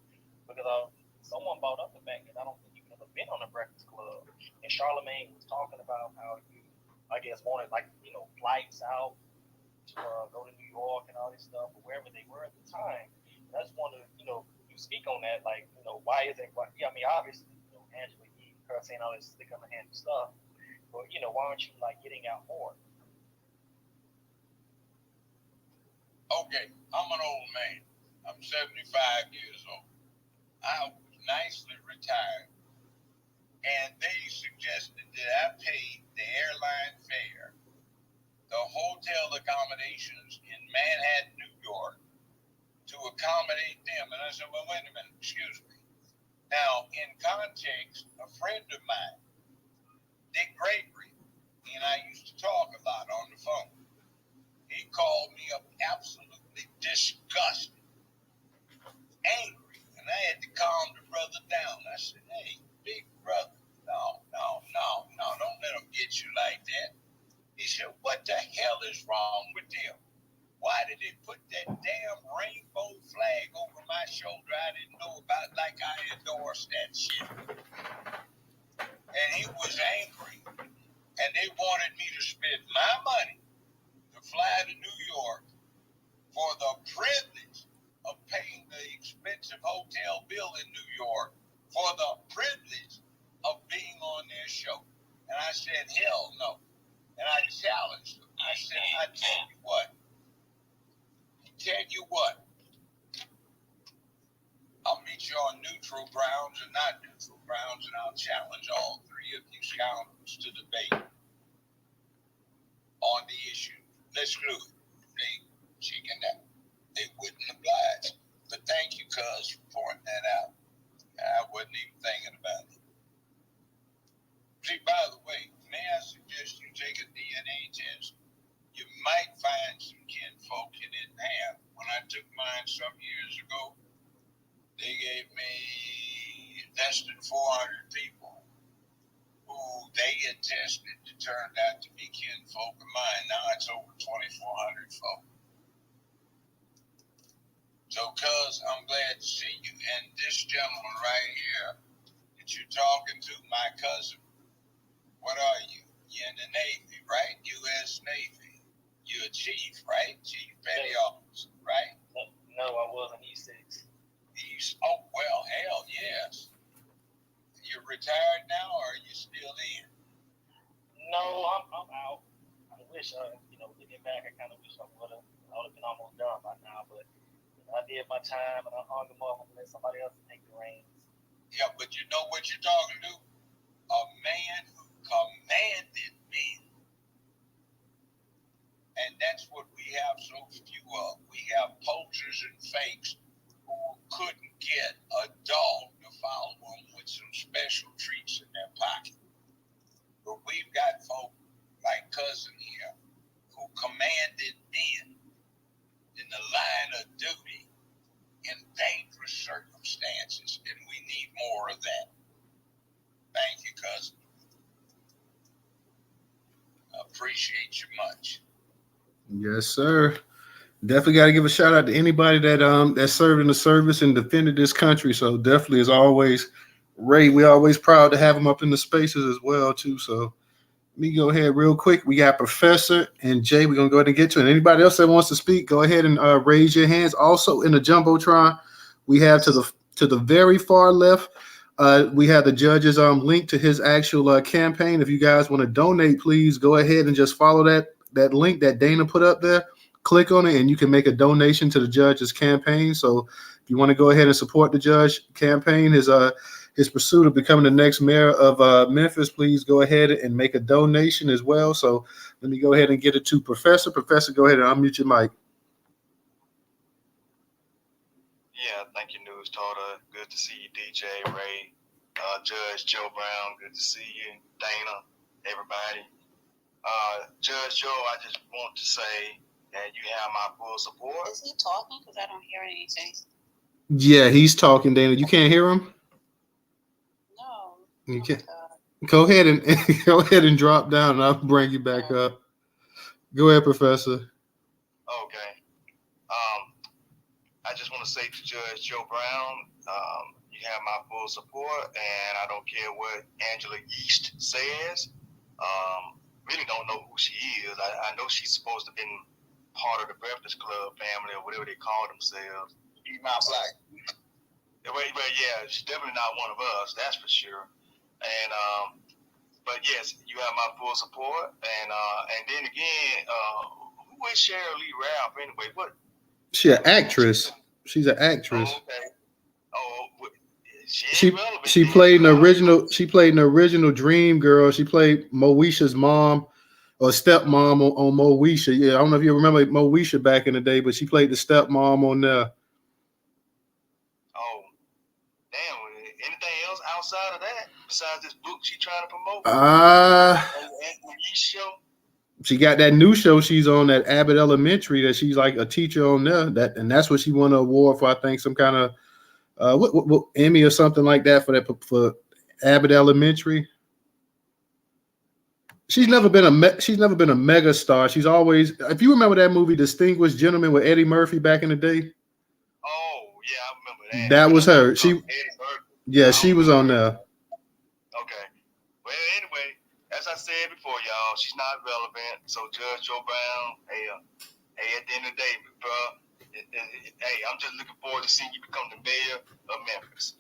Because someone brought up the fact that I don't think you've ever been on a Breakfast Club. And Charlemagne was talking about how you, I guess, wanted, flights out to go to New York and all this stuff, or wherever they were at the time. And I just wanted to, you speak on that, why is it, obviously, Angela Yee, her saying all this stick on the hand stuff, but, why aren't you, getting out more? Okay, I'm an old man. I'm 75 years old. I was nicely retired. And they suggested that I paid the airline fare, the hotel accommodations in Manhattan, New York, to accommodate them. And I said, well, wait a minute, excuse me. Now, in context, a friend of mine, Dick Gregory, he and I used to talk a lot on the phone. He called me up absolutely disgusted, angry, and I had to calm the brother down. I said, hey, big brother, no, don't let them get you like that. He said, what the hell is wrong with them? Why did they put that damn rainbow flag over my on neutral grounds and not neutral grounds, and I'll challenge all three of you scoundrels to debate on the issue. Let's do it. They chickened out. They wouldn't oblige. But thank you, cuz, for pointing that out. I wasn't even thinking about it. See, by the way, may I suggest you take a DNA test? You might find some kinfolk you didn't have. When I took mine some years ago, they gave me less than 400 people who they had tested that turned out to be kinfolk of mine. Now it's over 2,400 folk. So, cuz, I'm glad to see you. And this gentleman right here that you're talking to, my cousin, what are you? You're in the Navy, right? U.S. Navy. You're a chief, right? Chief petty officer, right? No, I wasn't E6. Oh, well, hell yes. You're retired now, or are you still in? No, I'm out. I wish, looking back, I kind of wish I would have been almost done by now, but I did my time and I hung them up and let somebody else take the reins. Yeah, but you know what you're talking to? A man who commanded men. And that's what we have so few of. We have poachers and fakes who couldn't get a dog to follow them with some special treats in their pocket. But we've got folk like cousin here who commanded men in the line of duty in dangerous circumstances, and we need more of that. Thank you, cousin. I appreciate you much. Yes, sir. Definitely got to give a shout out to anybody that served in the service and defended this country. So definitely, as always, Ray, we're always proud to have him up in the spaces as well too. So let me go ahead real quick. We got Professor and Jay. We're gonna go ahead and get to it. Anybody else that wants to speak, go ahead and raise your hands. Also in the jumbotron, we have to the very far left. We have the judge's link to his actual campaign. If you guys want to donate, please go ahead and just follow that link that Dana put up there. Click on it, and you can make a donation to the judge's campaign. So if you want to go ahead and support the judge campaign, his pursuit of becoming the next mayor of Memphis, please go ahead and make a donation as well. So let me go ahead and get it to Professor. Professor, go ahead and unmute your mic. Yeah, thank you, Newstoter. Good to see you, DJ, Ray, Judge Joe Brown. Good to see you, Dana, everybody. Judge Joe, I just want to say that you have my full support. Is he talking? Because I don't hear anything. Yeah, he's talking, Dana. You can't hear him? No. You can't. Go ahead and drop down, and I'll bring you back up. Go ahead, Professor. Okay. I just want to say to Judge Joe Brown, you have my full support, and I don't care what Angela Yeast says. Really don't know who she is. I know she's supposed to have been part of the Breakfast Club family or whatever they call themselves. He's not black. Well, yeah, she's definitely not one of us, that's for sure. And but yes, you have my full support. And then again, who is Cheryl Lee Ralph anyway? What? She's an actress. She's an actress. Oh, okay. Oh, she played in the original. She played in the original Dream Girl. She played Moesha's mom or stepmom on Moesha. Yeah, I don't know if you remember Moesha back in the day, but she played the stepmom on there. Oh, damn! Anything else outside of that besides this book she trying to promote? Show. She got that new show she's on, that Abbott Elementary, that she's like a teacher on there. That's what she won an award for. I think some kind of what Emmy or something like that for Abbott Elementary. She's never been a mega star. She's always, if you remember that movie Distinguished Gentleman with Eddie Murphy back in the day. Oh yeah, I remember that. That was her. She was on there. Okay. Well, anyway, as I said before, y'all, she's not relevant. So Judge Joe Brown, hey, at the end of the day, bro, hey, I'm just looking forward to seeing you become the mayor of Memphis.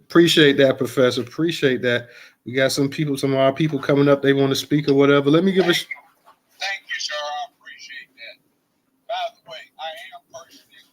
Appreciate that, Professor. Appreciate that. We got some of our people coming up. They want to speak or whatever. Let me give Thank you, sir. I appreciate that. By the way, I am personally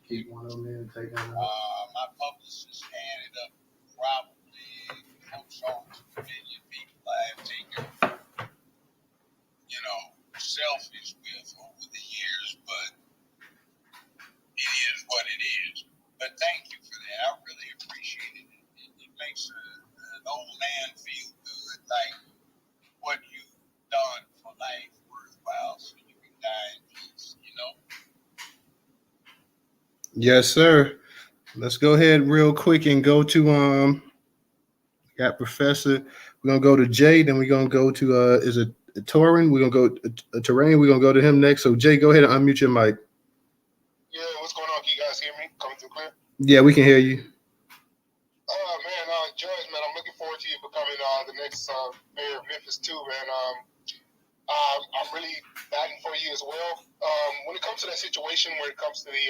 Keep one of them in and take one out. My publicist added up probably close on to a million people I have taken, selfies with over the years, but it is what it is. But thank you for that. I really appreciate it. It makes an old man feel good, like what you've done for life worthwhile, so you can die in peace, Yes, sir. Let's go ahead real quick and go to got Professor. We're gonna go to Jay, then we're gonna go to is it Torin? We're gonna go Terrain. We're gonna go to him next. So Jay, go ahead and unmute your mic. Yeah, what's going on? Can you guys hear me? Coming through clear? Yeah, we can hear you. Oh man, Judge, man, I'm looking forward to you becoming the next mayor of Memphis too, man. I'm really batting for you as well. When it comes to that situation, where it comes to the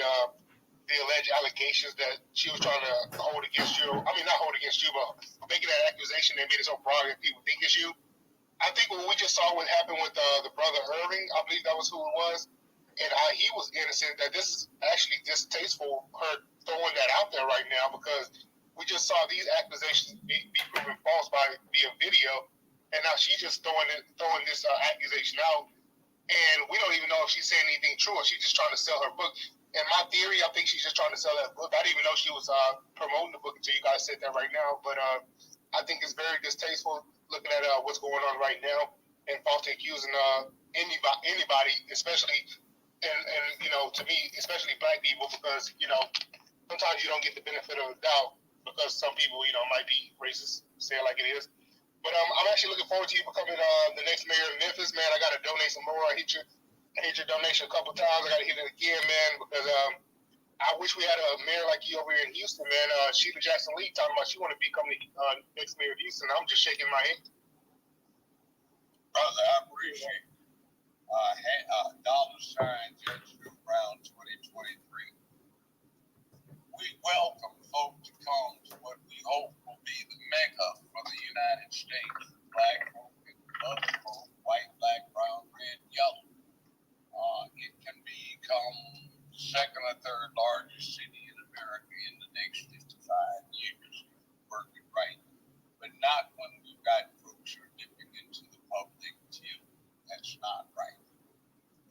alleged allegations that she was trying to hold against you, I mean not hold against you, but making that accusation and made it so broad that people think it's you. I think what we just saw what happened with the brother Irving, I believe that was who it was, and he was innocent. That this is actually distasteful, her throwing that out there right now, because we just saw these accusations be proven false via video, and now she's just throwing this accusation out, and we don't even know if she's saying anything true or she's just trying to sell her book. In my theory, I think she's just trying to sell that book. I didn't even know she was promoting the book until you guys said that right now, but I think it's very distasteful looking at what's going on right now and falsely accusing anybody, especially and to me, especially black people, because sometimes you don't get the benefit of the doubt because some people might be racist, say it like it is. But I'm actually looking forward to you becoming the next mayor of Memphis, man. I got to donate some more. I hit your donation a couple times. I got to hit it again, man, because I wish we had a mayor like you over here in Houston, man. Sheila Jackson Lee talking about she want to become the next mayor of Houston. I'm just shaking my head. Brother, I appreciate it. $$ Judge Drew Brown 2023. We welcome folk to come to what we hope will be the mecca for the United States. Black folk and other folk, white, black, brown, red, yellow. It can become the second or third largest city in America in the next 55 years. Working right. But not when we've got folks who are dipping into the public view. That's not right.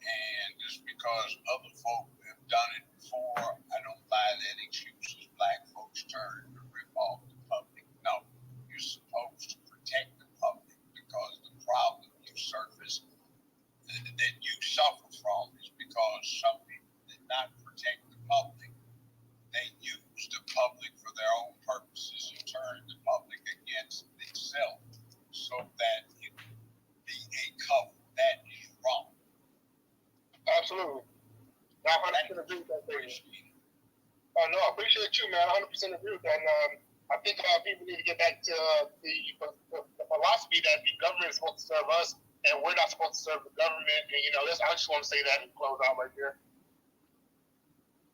And just because other folk have done it before, I don't buy that excuse as black folks turn to rip off the public. No, you're supposed to protect the public, because the problem you surface that you suffer from is because some people did not protect the public. They used the public for their own purposes and turned the public against itself so that it would be a cover. That is wrong. Absolutely. I 100% agree with that. No, I appreciate you, man. I 100% agree with that. And I think people need to get back to the philosophy that the government is supposed to serve us and we're not supposed to serve the government. And, I just want to say that and close out right there.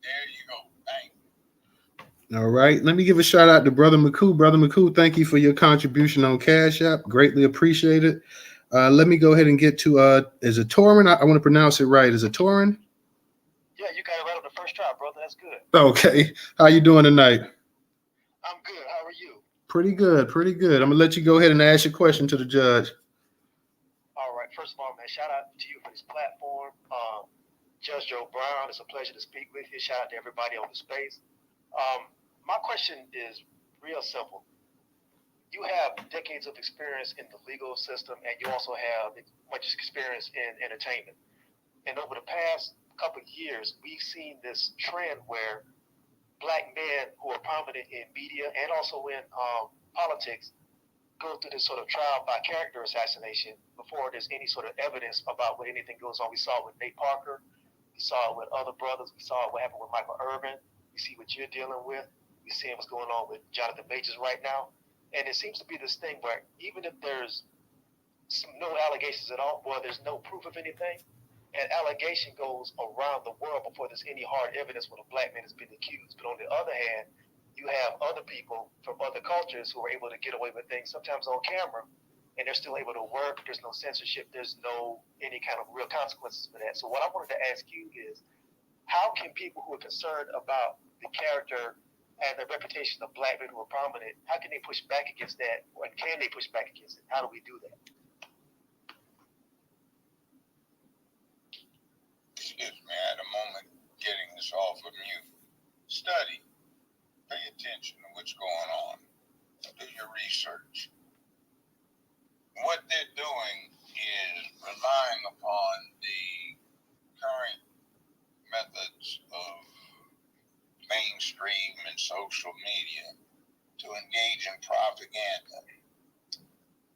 There you go. Thank you. All right. Let me give a shout out to Brother McCoo. Brother McCoo, thank you for your contribution on Cash App. Greatly appreciate it. Let me go ahead and get to is it Torin? I want to pronounce it right. Is it Torin? Yeah, you got it right on the first try, brother. That's good. Okay. How you doing tonight? I'm good. How are you? Pretty good. Pretty good. I'm gonna let you go ahead and ask your question to the judge. All right. First of all, man, shout out to you for this platform. Judge Joe Brown, it's a pleasure to speak with you. Shout out to everybody on the space. My question is real simple. You have decades of experience in the legal system, and you also have much experience in entertainment. And over the past couple of years, we've seen this trend where black men who are prominent in media and also in politics go through this sort of trial by character assassination before there's any sort of evidence about what anything goes on. We saw it with Nate Parker. We saw it with other brothers. We saw what happened with Michael Irvin. We see what you're dealing with. We see what's going on with Jonathan Majors right now. And it seems to be this thing where even if there's no allegations at all, well, there's no proof of anything, an allegation goes around the world before there's any hard evidence when a black man has been accused. But on the other hand, you have other people from other cultures who are able to get away with things, sometimes on camera, and they're still able to work. There's no censorship. There's no any kind of real consequences for that. So what I wanted to ask you is, how can people who are concerned about the character and the reputation of black men who are prominent, how can they push back against that? Or can they push back against it? How do we do that? Excuse me, I had a moment getting this off of mute. Study. Pay attention to what's going on. Do your research. What they're doing is relying upon the current methods of mainstream and social media to engage in propaganda.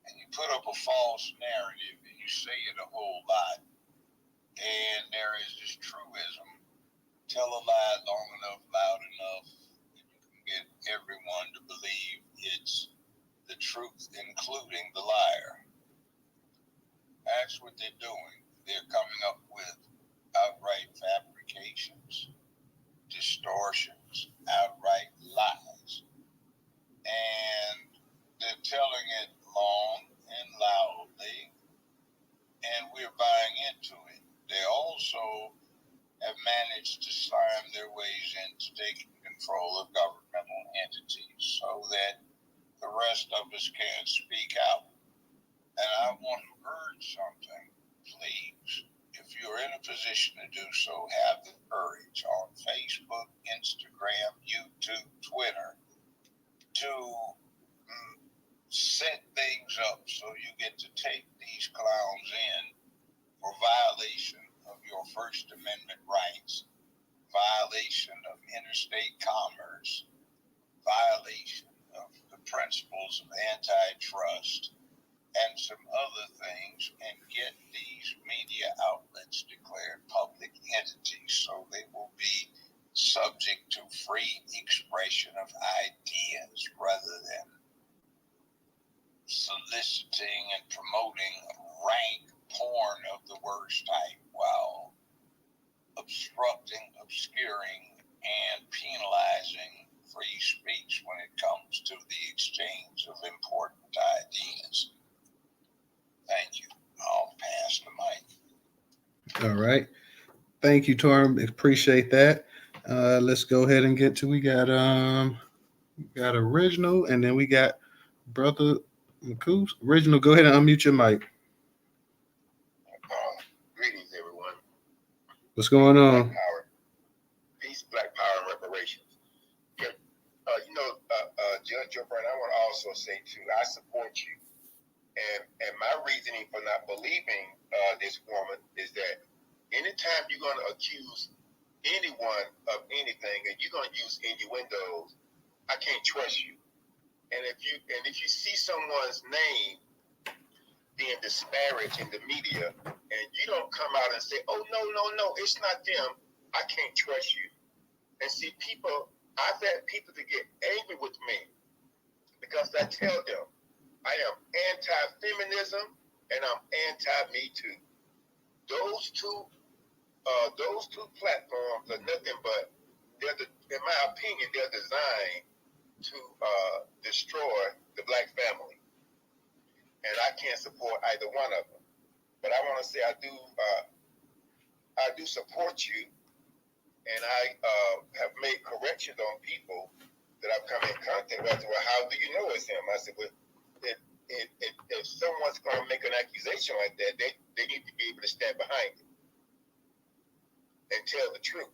And you put up a false narrative and you say it a whole lot. And there is this truism. Tell a lie long enough, loud enough, and you can get everyone to believe it's the truth, including the liar. That's what they're doing. They're coming up with outright fabrications, distortions, outright lies. And they're telling it long and loudly, and we're buying into it. They also have managed to slime their ways into taking control of governmental entities so that the rest of us can't speak out. And I want to urge something, please. If you're in a position to do so, have the courage on Facebook, Instagram, YouTube, Twitter to set things up so you get to take these clowns in for violation of your First Amendment rights, violation of interstate commerce, violation of the principles of antitrust, and some other things, and get these media outlets declared public entities so they will be subject to free expression of ideas rather than soliciting and promoting rank porn of the worst type while obstructing, obscuring, and penalizing free speech when it comes to the exchange of important ideas. Thank you. I'll pass the mic. All right. Thank you, Torm. Appreciate that. Let's go ahead and get to we got original and then we got brother McCoos. Original, go ahead and unmute your mic. Greetings, everyone. What's going on? Black power, peace, black power, and reparations. Yeah, Judge Joe Brown, I want to also say too, I support you, and my reasoning for not believing this woman is that anytime you're going to accuse anyone of anything, and you're going to use innuendos, I can't trust you. And if you see someone's name being disparaged in the media, and you don't come out and say, "Oh no, it's not them," I can't trust you. And see, I've had people to get angry with me because I tell them I am anti-feminism and I'm anti-Me Too. Those two platforms are nothing but in my opinion, they're designed to destroy the black family, and I can't support either one of them. But I want to say I do support you, and I have made corrections on people that I've come in contact with. Well, how do you know it's him? I said, well, if someone's going to make an accusation like that, they need to be able to stand behind it and tell the truth.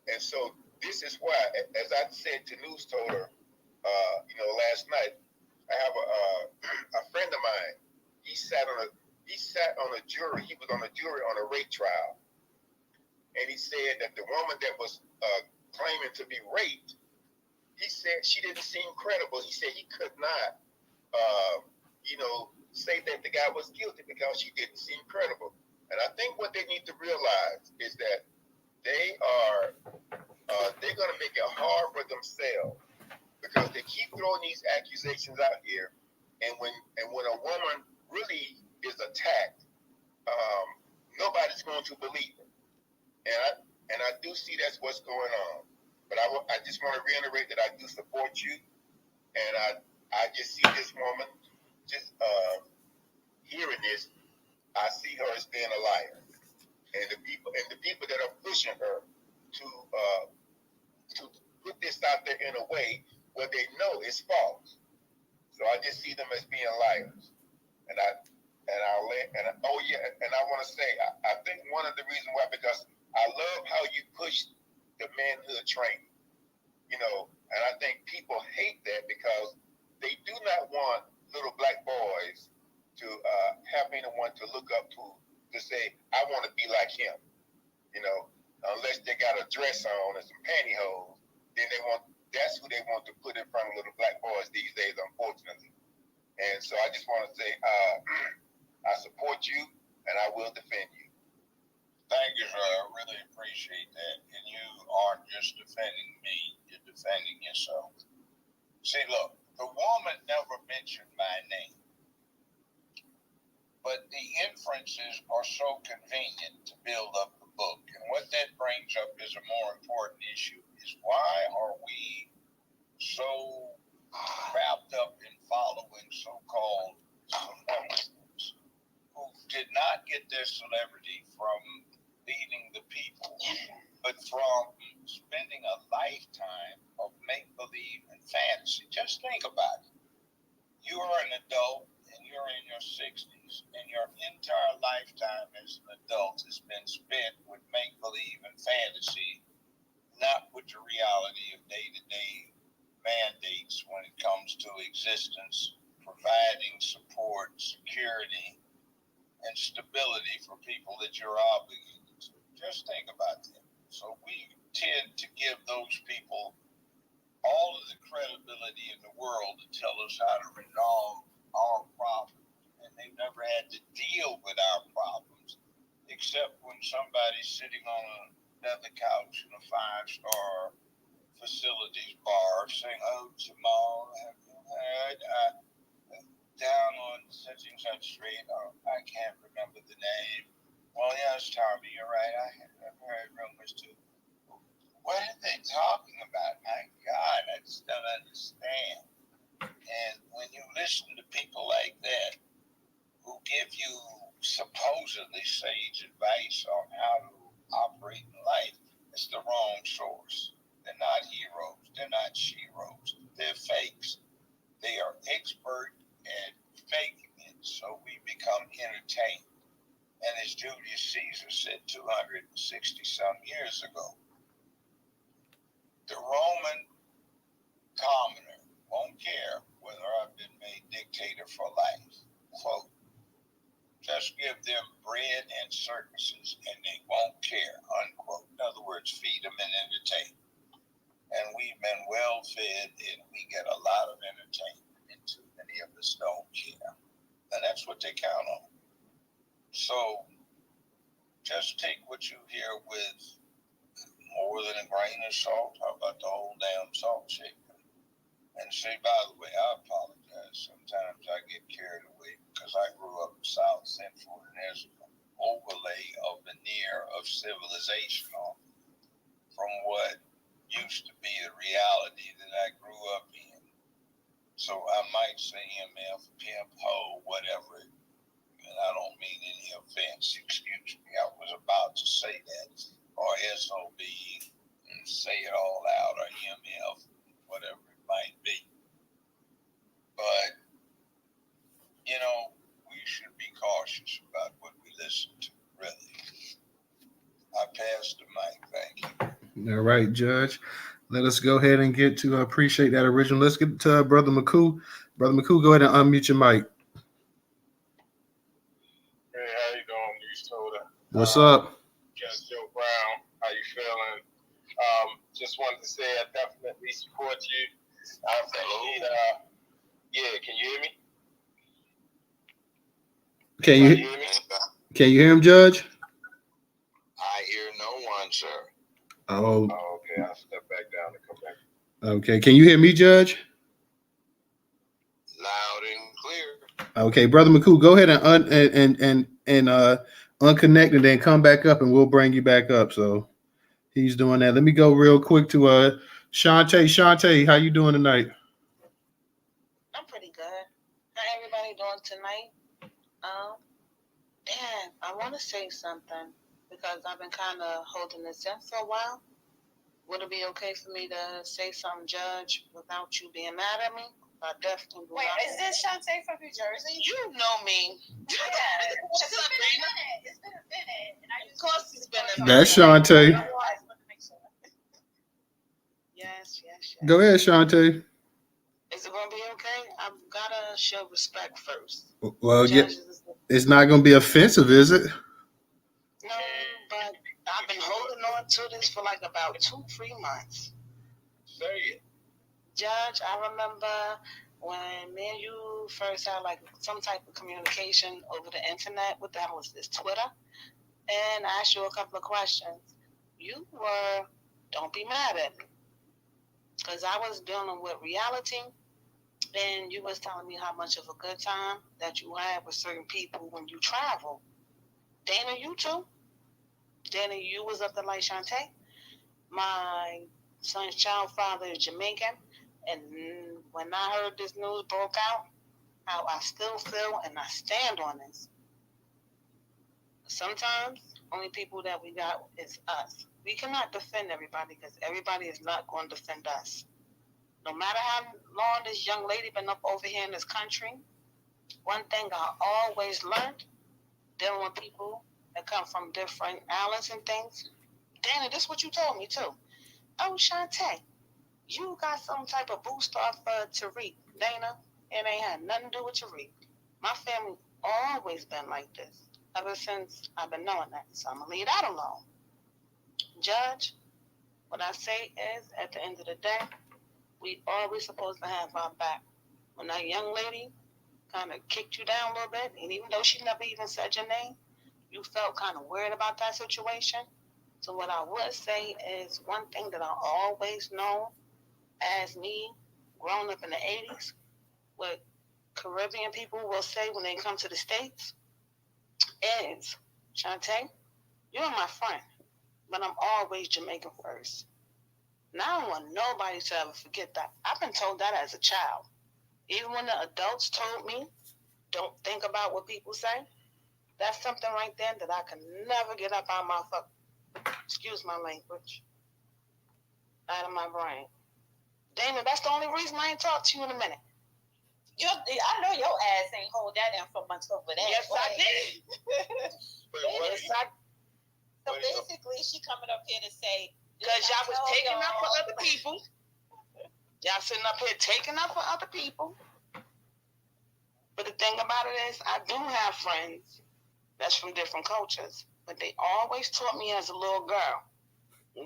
And so this is why, as I said to Newstoter, last night, I have a friend of mine. He sat on a jury. He was on a jury on a rape trial, and he said that the woman that was claiming to be raped, he said she didn't seem credible. He said he could not, say that the guy was guilty because she didn't seem credible. And I think what they need to realize is that they're going to make it hard for themselves because they keep throwing these accusations out here, and when a woman really is attacked, nobody's going to believe it. And I do see that's what's going on. But I just want to reiterate that I do support you, and I just see this woman just hearing this. I see her as being a liar, and the people that are pushing her to put this out there in a way where they know it's false. So I just see them as being liars. And I want to say I think one of the reasons why, because I love how you push the manhood training, and I think people hate that because they do not want little black boys to have anyone to look up to say, I want to be like him, unless they got a dress on and some pantyhose, then that's who they want to put in front of little black boys these days, unfortunately. And so I just want to say, I support you and I will defend you. Thank you, sir. I really appreciate that. And you aren't just defending me, you're defending yourself. See, look, the woman never mentioned my name. But the inferences are so convenient to build up the book. And what that brings up is a more important issue, is why are we so wrapped up in following so-called celebrities who did not get their celebrity from leading the people, but from spending a lifetime of make-believe and fantasy. Just think about it. You are an adult and you're in your 60s, and your entire lifetime as an adult has been spent with make-believe and fantasy, not with the reality of day-to-day mandates when it comes to existence, providing support, security, and stability for people that you're obligated to. Just think about that. So we tend to give those people all of the credibility in the world to tell us how to resolve our problems. And they've never had to deal with our problems, except when somebody's sitting on a leather couch in a 5-star facilities bar saying, oh, Jamal, have you heard down on such and such street? Oh, I can't remember the name. Well, yes, Tommy, you're right. I've heard rumors too. What are they talking about? My God, I just don't understand. And when you listen to people like that, who give you supposedly sage advice on how to operate in life, it's the wrong source. They're not heroes. They're not sheroes. They're fakes. They are expert at faking it, so we become entertained. And as Julius Caesar said 260-some years ago, the Roman commoner won't care whether I've been made dictator for life. Quote, just give them bread and circuses and they won't care, unquote. In other words, feed them and entertain. And we've been well fed and we get a lot of entertainment, and too many of us don't care. And that's what they count on. So just take what you hear with more than a grain of salt. How about the whole damn salt shaker? And say, by the way, I apologize. Sometimes I get carried away because I grew up in South Central and there's an overlay of veneer of civilization on from what used to be the reality that I grew up in. So I might say MF, pimp, hoe, whatever. And I don't mean any offense. Excuse me. I was about to say that. Or SOB, and say it all out, or MF, whatever it might be. But, we should be cautious about what we listen to, really. I pass the mic. Thank you. All right, Judge. Let us go ahead and get to appreciate that original. Let's get to Brother McCoo. Brother McCoo, go ahead and unmute your mic. Hey, how you doing, Newstoter? What's up? Just Joe Brown. How you feeling? Just wanted to say I definitely support you. I appreciate, can you hear me? Can you hear him, Judge? I hear no one, sir. Oh, Okay. I'll step back down and come back. okay. Can you hear me, Judge? Loud and clear. Okay, Brother McCoo, go ahead and unconnect and then come back up, and we'll bring you back up. So he's doing that. Let me go real quick to Shantae. Shantae, how you doing tonight? I'm pretty good. How everybody doing tonight? I want to say something because I've been kind of holding this in for a while. Would it be okay for me to say something, Judge, without you being mad at me? I definitely will. Wait, not. is this Shantae from New Jersey? You know me. Yeah. What's It's up, been a Dana? minute. It's been a minute. And I Of course it's been a That's minute. Shantae. Yes. Go ahead, Shantae. Is it gonna be okay? I've gotta show respect first. Well, Judges, it's not going to be offensive, is it? no, but I've been holding on to this for like about 2-3 months. Say it. Judge, I remember when me and you first had like some type of communication over the internet. What the hell was this, Twitter? And I asked you a couple of questions. You were, don't be mad at me, because I was dealing with reality, and you was telling me how much of a good time that you had with certain people when you travel. Dana, you too. Dana, you was up there like Shantae. My son's child father is Jamaican, and when I heard this news broke out, how I still feel, and I stand on this. Sometimes only people that we got is us. We cannot defend everybody because everybody is not going to defend us. No matter how long this young lady been up over here in this country, one thing I always learned, dealing with people that come from different islands and things. Dana, this is what you told me too. Oh, Shantae, you got some type of boost off Tariq. Dana, it ain't had nothing to do with Tariq. My family always been like this ever since I've been knowing that. So I'm going to leave that alone. Judge, what I say is, at the end of the day, we always supposed to have our back. When that young lady kind of kicked you down a little bit, and even though she never even said your name, you felt kind of weird about that situation. So what I would say is, one thing that I always know as me growing up in the 80s, what Caribbean people will say when they come to the States is, Shantae, you're my friend, but I'm always Jamaican first. And I don't want nobody to ever forget that. I've been told that as a child. Even when the adults told me, don't think about what people say, that's something right there that I can never get up out of my excuse my language, out of my brain. Dana, that's the only reason I ain't talked to you in a minute. I know your ass ain't hold that in for months over that. Yes, I did. So basically, she coming up here to say, because y'all was taking up for other people. Y'all sitting up here taking up for other people. But the thing about it is, I do have friends that's from different cultures, but they always taught me as a little girl,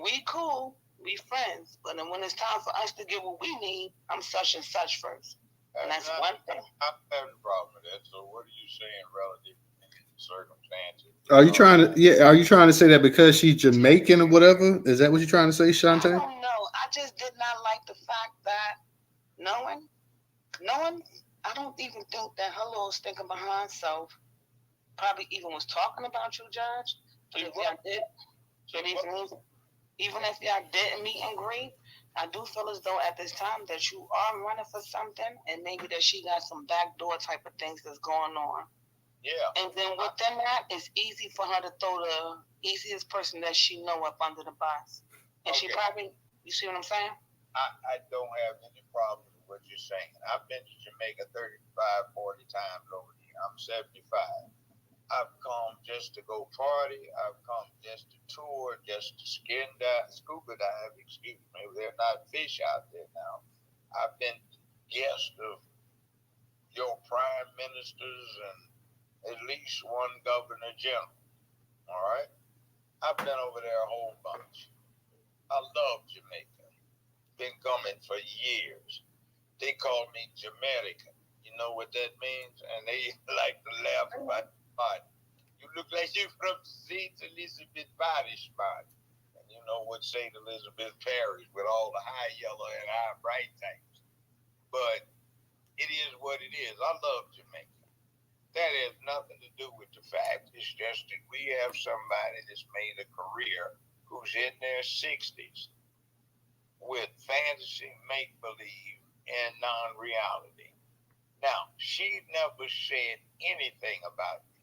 we cool, we friends, but then when it's time for us to get what we need, I'm such and such first. And that's one thing. I'm having a problem with that. So what are you saying relative to circumstances? Are you trying to say that because she's Jamaican or whatever? Is that what you're trying to say, Shantae? I don't know. I just did not like the fact that knowing, I don't even think that her little stinking behind self probably even was talking about you, Judge. But if y'all did, even if y'all didn't meet and greet, I do feel as though at this time that you are running for something, and maybe that she got some backdoor type of things that's going on. Yeah. And then within that, it's easy for her to throw the easiest person that she know up under the bus. And she probably, you see what I'm saying? I don't have any problem with what you're saying. I've been to Jamaica 35, 40 times over here. I'm 75. I've come just to go party. I've come just to tour, just to scuba dive, excuse me. There are not fish out there now. I've been guest of your prime ministers and at least one governor general. All right? I've been over there a whole bunch. I love Jamaica. Been coming for years. They call me Jamaican. You know what that means? And they like to laugh about it. You look like you from St. Elizabeth Parish, man. And you know what St. Elizabeth Parish with all the high yellow and high bright things. But it is what it is. I love Jamaica. That has nothing to do with the fact. It's just that we have somebody that's made a career who's in their 60s with fantasy, make-believe, and non-reality. Now, she never said anything about me,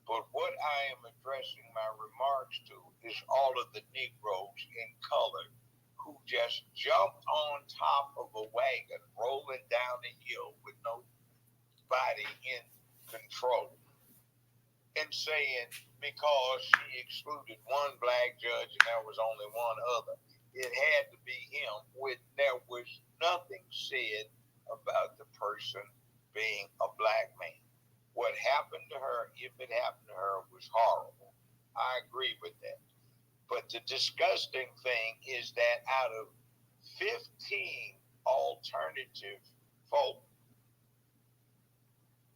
but what I am addressing my remarks to is all of the Negroes in color just jumped on top of a wagon rolling down the hill with nobody in control and saying because she excluded one black judge and there was only one other, it had to be him when there was nothing said about the person being a black man. What happened to her, if it happened to her, was horrible. I agree with that. But the disgusting thing is that out of 15 alternative folk,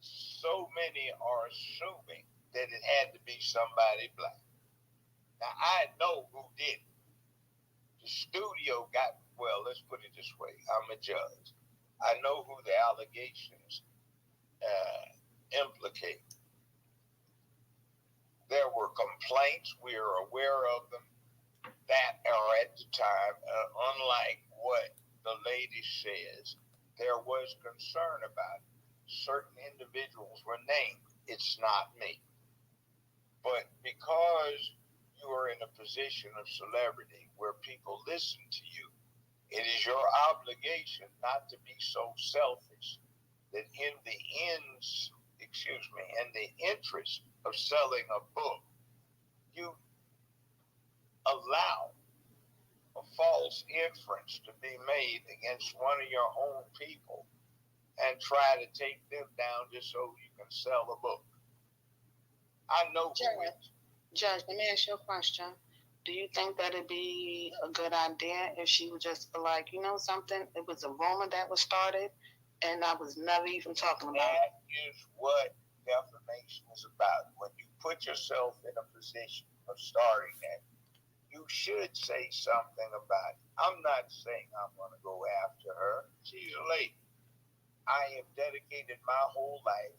so many are assuming that it had to be somebody black. Now, I know who did it. The studio got, well, let's put it this way. I'm a judge. I know who the allegations implicate. There were complaints. We are aware of them that are at the time, unlike what the lady says, there was concern about it. Certain individuals were named. It's not me. But because you are in a position of celebrity where people listen to you, it is your obligation not to be so selfish that in the interest of selling a book, you allow a false inference to be made against one of your own people and try to take them down just so you can sell a book. I know Judge, let me ask you a question. Do you think that it'd be a good idea if she would just be like, you know something, it was a rumor that was started and I was never even talking about it? That is what defamation is about. When you put yourself in a position of starting that, you should say something about it. I'm not saying I'm going to go after her. She's a lady. I have dedicated my whole life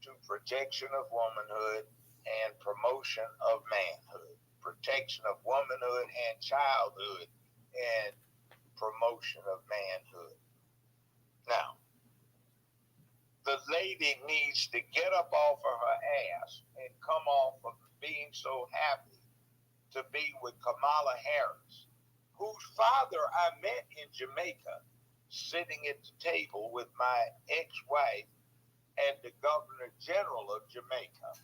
to protection of womanhood and promotion of manhood, protection of womanhood and childhood, and promotion of manhood. Now, the lady needs to get up off of her ass and come off of being so happy to be with Kamala Harris, whose father I met in Jamaica, sitting at the table with my ex-wife and the Governor General of Jamaica,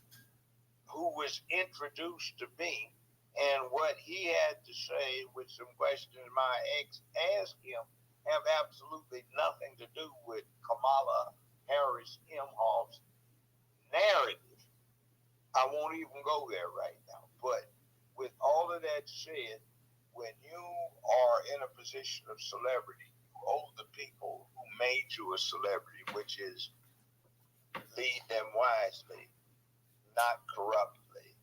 who was introduced to me, and what he had to say with some questions my ex asked him have absolutely nothing to do with Kamala Harris Imhoff's narrative. I won't even go there right now. But with all of that said, when you are in a position of celebrity, you owe the people who made you a celebrity, which is lead them wisely, not corruptly,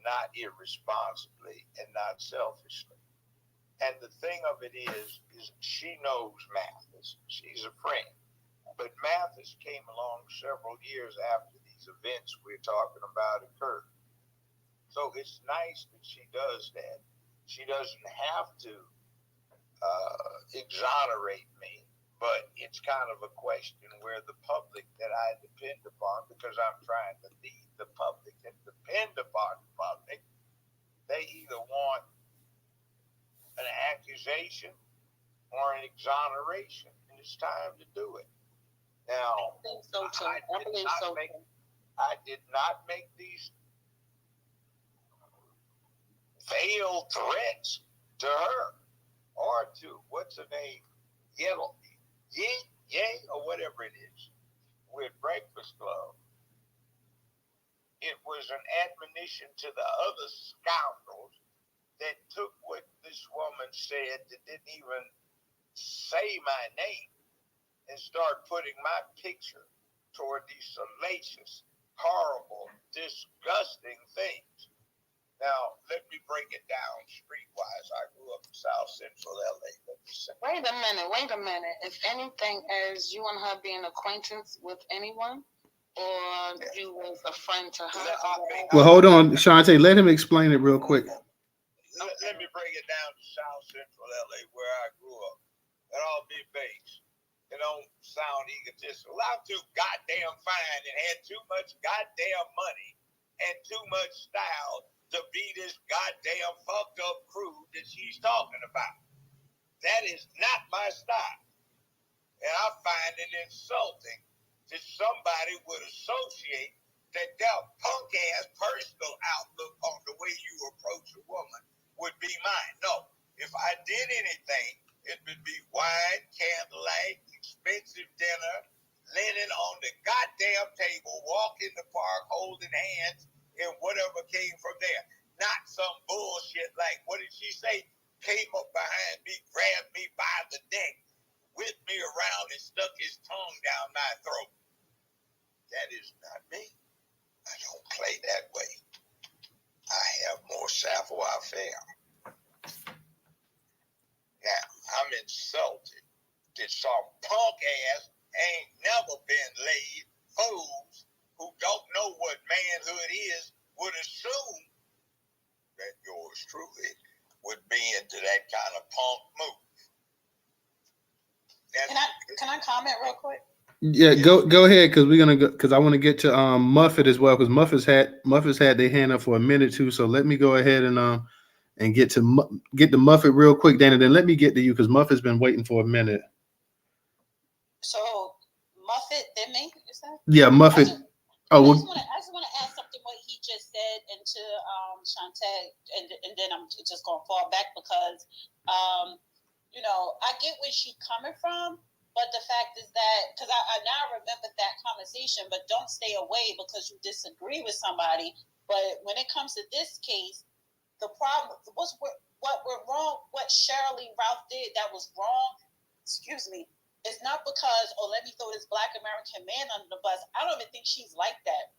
not irresponsibly, and not selfishly. And the thing of it is she knows Mathis. She's a friend. But Mathis came along several years after these events we're talking about occurred. So it's nice that she does that. She doesn't have to exonerate me, but it's kind of a question where the public that I depend upon, because I'm trying to lead the public and depend upon the public, they either want an accusation or an exoneration, and it's time to do it. Now, I think so too. I did not make these veiled threats to her or to what's her name, Yay, or whatever it is, with Breakfast Club. It was an admonition to the other scoundrels that took what this woman said that didn't even say my name and start putting my picture toward these salacious, horrible, disgusting things. Now, let me break it down streetwise. I grew up in South Central LA. Wait a minute. If anything, as you and her being acquaintance with anyone, or you was a friend to her? Well, hold on, Shantae. Let him explain it real quick. Let me break it down to South Central LA, where I grew up. And I'll be base. It don't sound egotistical. I'm too goddamn fine and had too much goddamn money and too much style to be this goddamn fucked up crew that she's talking about. That is not my style. And I find it insulting that somebody would associate that punk ass personal outlook on the way you approach a woman would be mine. No. If I did anything, it would be wine, candlelight, expensive dinner, linen on the goddamn table, walk in the park holding hands, and whatever came from there. Not some bullshit like, what did she say? Came up behind me, grabbed me by the neck, whipped me around, and stuck his tongue down my throat. That is not me. I don't play that way. I have more savoir-faire. Now, I'm insulted that some punk ass ain't never been laid fools who don't know what manhood is would assume that yours truly would be into that kind of punk move. Can I comment real quick? Yeah, go ahead, because we're gonna go, because I want to get to Muffet as well, because Muffet's had their hand up for a minute too. So let me go ahead and get to Muffet real quick, Dana. Then let me get to you because Muffet's been waiting for a minute. So Muffet, then me, you said? Yeah, Muffet. I just want to add something what he just said into Shantae, and then I'm just gonna fall back because I get where she's coming from, but the fact is that because I now remember that conversation, but don't stay away because you disagree with somebody. But when it comes to this case, the problem what went wrong, what Shirley Ralph did that was wrong, excuse me, it's not because, let me throw this Black American man under the bus. I don't even think she's like that.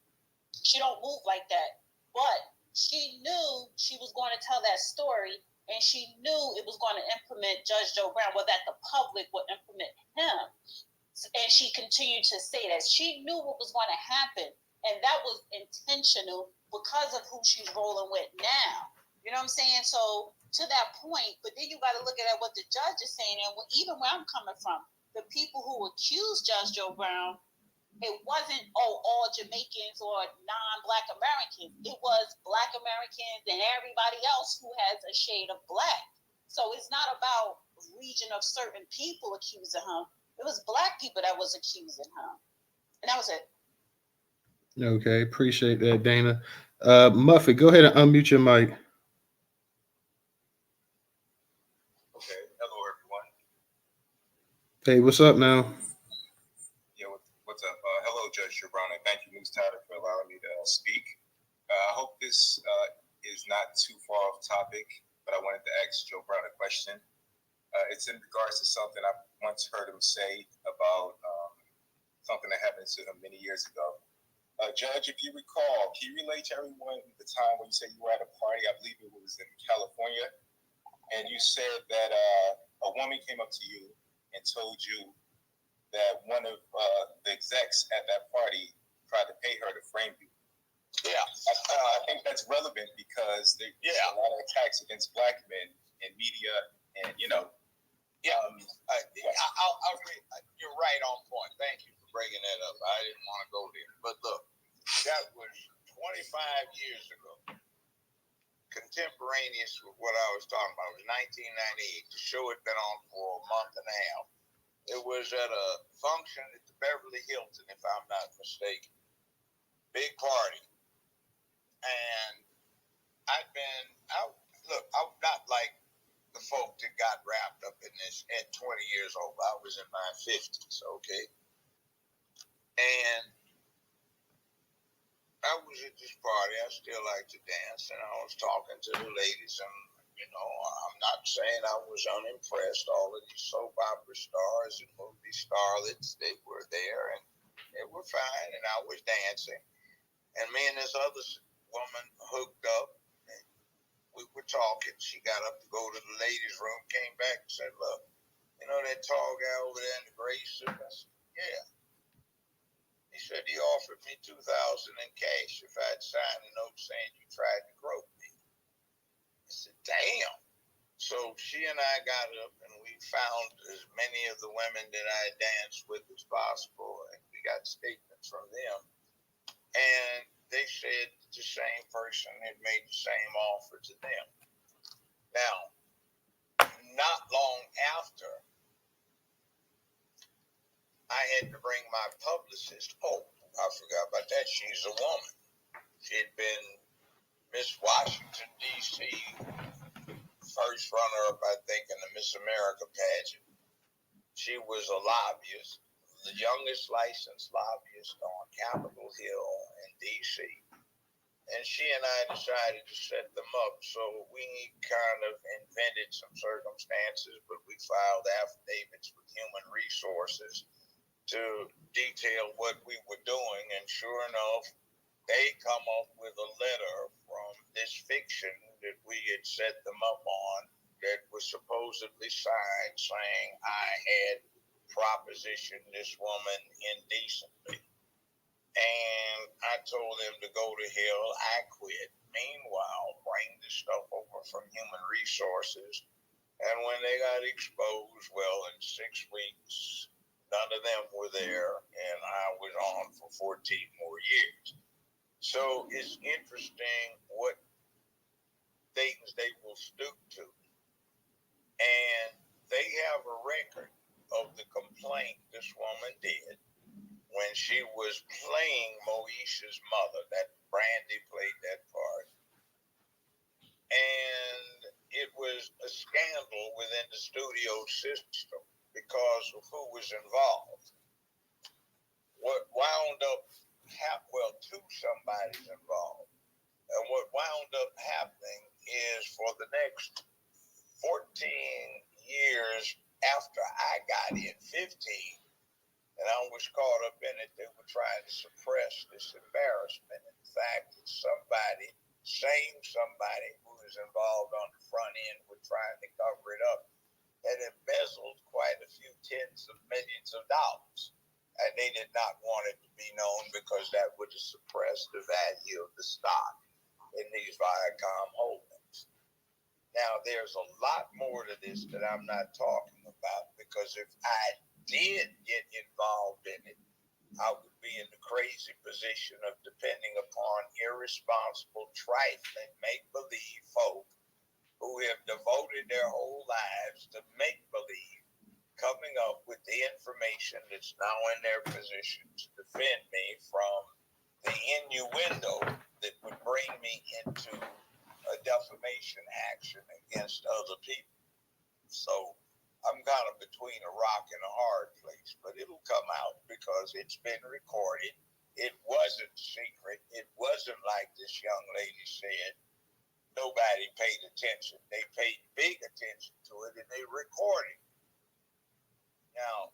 She don't move like that. But she knew she was going to tell that story, and she knew it was going to implement Judge Joe Brown, well, that the public would implement him. And she continued to say that. She knew what was going to happen, and that was intentional because of who she's rolling with now. You know what I'm saying? So to that point, but then you got to look at what the judge is saying, and even where I'm coming from, the people who accused Judge Joe Brown, it wasn't all Jamaicans or non-Black Americans. It was Black Americans and everybody else who has a shade of Black. So it's not about region of certain people accusing him. It was Black people that was accusing him, and that was it. Okay, appreciate that, Dana. Muffet, go ahead and unmute your mic. Okay. Hello, everyone. Hey, what's up now? Yeah, what's up? Hello, Judge Brown, and thank you, Newstoter, for allowing me to speak. I hope this is not too far off topic, but I wanted to ask Joe Brown a question. It's in regards to something I once heard him say about something that happened to him many years ago. Judge, if you recall, can you relate to everyone the time when you said you were at a party? I believe it was in California, and you said that a woman came up to you and told you that one of the execs at that party tried to pay her to frame you. Yeah. I think that's relevant because there's a lot of attacks against Black men in media, and you're right on point. Thank you for bringing that up. I didn't want to go there, but look, that was 25 years ago. Contemporaneous with what I was talking about. It was 1998. The show had been on for a month and a half. It was at a function at the Beverly Hilton, if I'm not mistaken. Big party. And I'm not like the folk that got wrapped up in this at 20 years old. I was in my 50s, okay? And I was at this party. I still like to dance, and I was talking to the ladies, and I'm not saying I was unimpressed. All of these soap opera stars and movie starlets, they were there, and they were fine, and I was dancing. And me and this other woman hooked up, and we were talking. She got up to go to the ladies' room, came back and said, "Look, you know that tall guy over there in the gray suit?" I said, "Yeah." He said he offered me $2,000 in cash if I'd sign a note saying you tried to grope me. I said, "Damn." So she and I got up and we found as many of the women that I danced with as possible, and we got statements from them. And they said the same person had made the same offer to them. Now, not long after, I had to bring my publicist. Oh, I forgot about that. She's a woman. She had been Miss Washington, D.C., first runner-up, I think, in the Miss America pageant. She was a lobbyist, the youngest licensed lobbyist on Capitol Hill in D.C. And she and I decided to set them up. So we kind of invented some circumstances, but we filed affidavits with Human Resources to detail what we were doing. And sure enough, they come up with a letter from this fiction that we had set them up on that was supposedly signed saying I had propositioned this woman indecently. And I told them to go to hell. I quit. Meanwhile, bring this stuff over from Human Resources. And when they got exposed, well, in 6 weeks, none of them were there, and I was on for 14 more years. So it's interesting what things they will stoop to. And they have a record of the complaint this woman did when she was playing Moesha's mother. That Brandy played that part. And it was a scandal within the studio system because of who was involved. What wound up two somebody's involved. And what wound up happening is for the next 14 years after I got in, 15, and I was caught up in it, they were trying to suppress this embarrassment. In fact, it's somebody who was involved on the front end with trying to cover it up had embezzled quite a few tens of millions of dollars. And they did not want it to be known because that would have suppressed the value of the stock in these Viacom holdings. Now, there's a lot more to this that I'm not talking about, because if I did get involved in it, I would be in the crazy position of depending upon irresponsible, trifling, make-believe folk who have devoted their whole lives to make-believe, coming up with the information that's now in their position to defend me from the innuendo that would bring me into a defamation action against other people. So I'm kind of between a rock and a hard place, but it'll come out because it's been recorded. It wasn't secret. It wasn't like this young lady said. Nobody paid attention. They paid big attention to it, and they recorded. Now,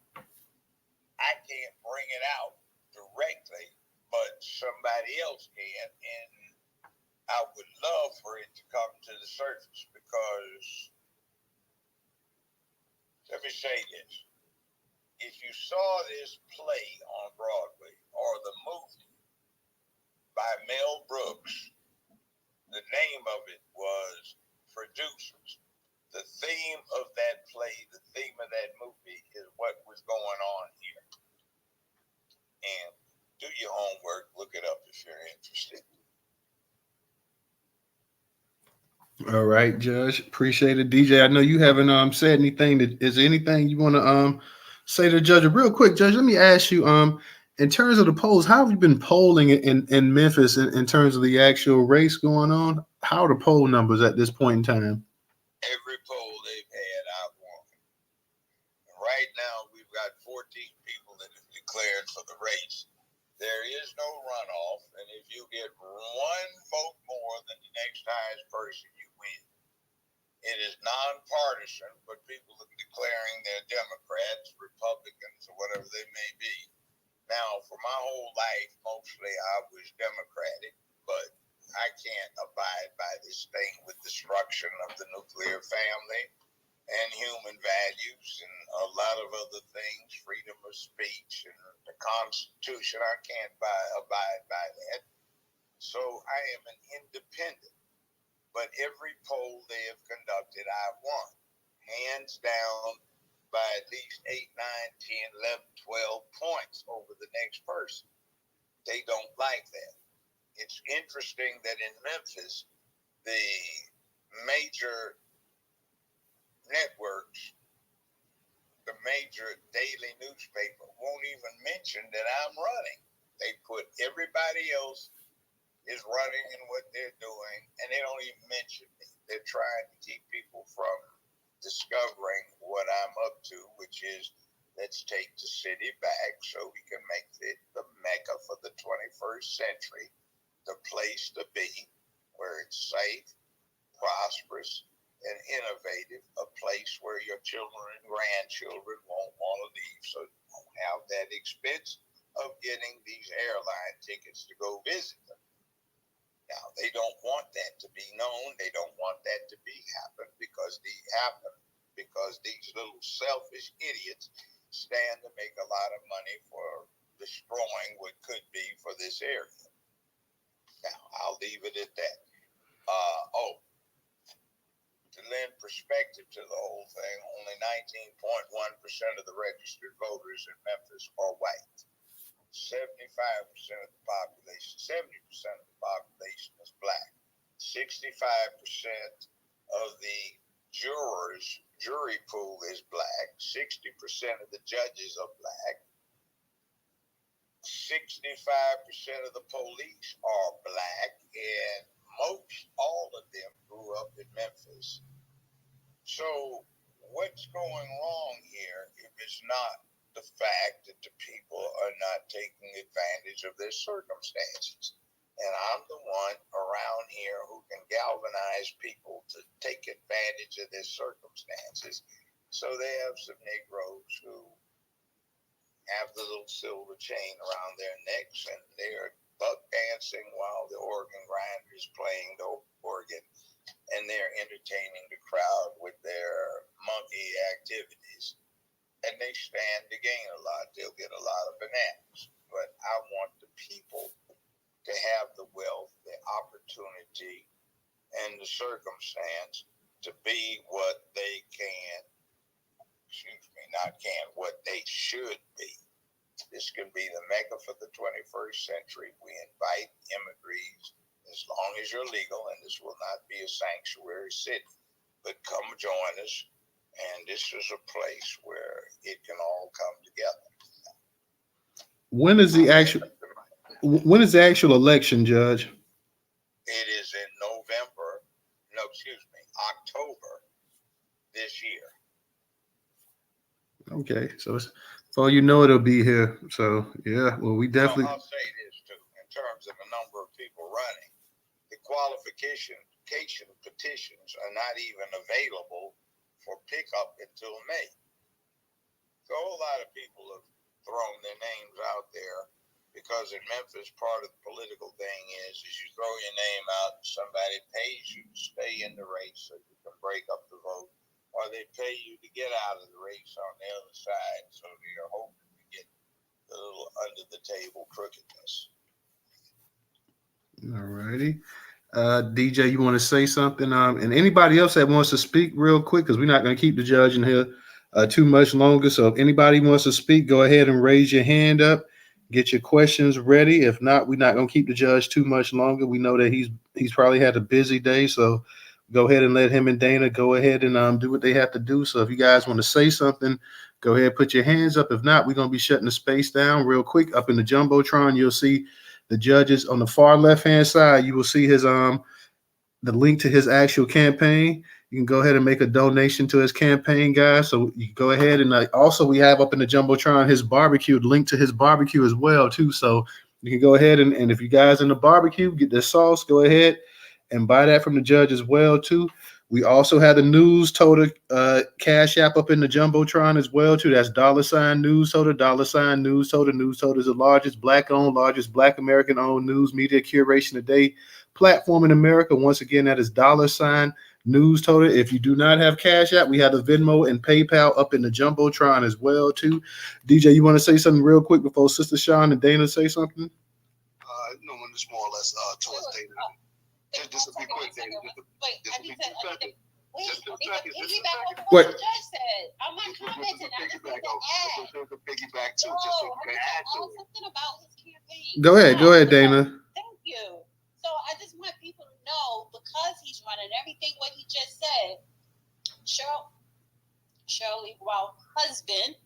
I can't bring it out directly, but somebody else can, and I would love for it to come to the surface because, let me say this, if you saw this play on Broadway or the movie by Mel Brooks, the name of it was Producers. The theme of that play, the theme of that movie is what was going on here. And do your homework, look it up if you're interested. All right, Judge. Appreciate it. DJ, I know you haven't said anything. Is there anything you want to say to the judge? Real quick, Judge, let me ask you, in terms of the polls, how have you been polling in Memphis in terms of the actual race going on? How are the poll numbers at this point in time? Every poll they've had, I've won. Right now, we've got 14 people that have declared for the race. There is no runoff, and if you get one vote more than the next highest person, you win. It is nonpartisan, but people are declaring they're Democrats, Republicans, or whatever they may be. Now, for my whole life, mostly I was Democratic, but I can't abide by this thing with destruction of the nuclear family and human values and a lot of other things, freedom of speech and the Constitution. I can't abide by that. So I am an independent. But every poll they have conducted, I've won. Hands down by at least 8, 9, 10, 11, 12 points over the next person. They don't like that. It's interesting that in Memphis, the major networks, the major daily newspaper won't even mention that I'm running. They put everybody else is running and what they're doing, and they don't even mention me. They're trying to keep people from discovering what I'm up to, which is let's take the city back so we can make it the mecca for the 21st century, the place to be, where it's safe, prosperous, and innovative, a place where your children and grandchildren won't want to leave, so you won't have that expense of getting these airline tickets to go visit them. Now, they don't want that to be known. They don't want that to be happen because these little selfish idiots stand to make a lot of money for destroying what could be for this area. Now, I'll leave it at that. To lend perspective to the whole thing, only 19.1% of the registered voters in Memphis are white. 75% of the population, 70% of the population is black. 65% of the jury pool is black. 60% of the judges are black. 65% of the police are black, and most all of them grew up in Memphis. So what's going wrong here if it's not the fact that the people are not taking advantage of their circumstances? And I'm the one around here who can galvanize people to take advantage of their circumstances. So they have some Negroes who have the little silver chain around their necks, and they're buck dancing while the organ grinder is playing the organ, and they're entertaining the crowd with their monkey activities. And they stand to gain a lot. They'll get a lot of bananas. But I want the people to have the wealth, the opportunity, and the circumstance to be what they what they should be. This can be the mecca for the 21st century. We invite immigrants as long as you're legal, and this will not be a sanctuary city. But come join us, and this is a place where it can all come together. When is the actual election, Judge? It is in October this year. Okay, so it's, for you know it'll be here. So yeah, well we definitely. I'll say this too, in terms of the number of people running, the qualification petitions are not even available for pickup until May. So a whole lot of people have thrown their names out there because in Memphis, part of the political thing is you throw your name out, somebody pays you to stay in the race so you can break up the vote, or they pay you to get out of the race on the other side, so you're hoping to get a little under the table crookedness. All righty. DJ, you want to say something? And anybody else that wants to speak real quick, because we're not going to keep the judge in here too much longer. So if anybody wants to speak, go ahead and raise your hand up. Get your questions ready. If not, we're not going to keep the judge too much longer. We know that he's probably had a busy day, so go ahead and let him and Dana go ahead and do what they have to do. So if you guys want to say something, go ahead, put your hands up. If not, we're going to be shutting the space down real quick. Up in the Jumbotron, you'll see the judges on the far left-hand side. You will see his the link to his actual campaign. You can go ahead and make a donation to his campaign, guys. So you can go ahead and also we have up in the Jumbotron his barbecue, link to his barbecue as well too. So you can go ahead and if you guys in the barbecue get the sauce, go ahead and buy that from the judge as well too. We also have the Newstoter cash app up in the Jumbotron as well too. That's $Newstoter, $Newstoter. Newstoter is the largest black-owned, largest Black American-owned news media curation today platform in America. Once again, that is $Newstoter. If you do not have Cash App, we have the Venmo and PayPal up in the Jumbotron as well too. DJ, you want to say something real quick before Sister Sean and Dana say something? No, when it's more or less towards Dana. Just to be quick, Dana. Just to be 2 seconds. Just 2 seconds. What? The judge said. I'm not commenting. I'm just going to add. There's a piggyback too, just so you can add to it. Something about his campaign. Go ahead, Dana. Thank you. So I just want people to know, because he's running everything what he just said, Cheryl, Shirley Ralph's husband,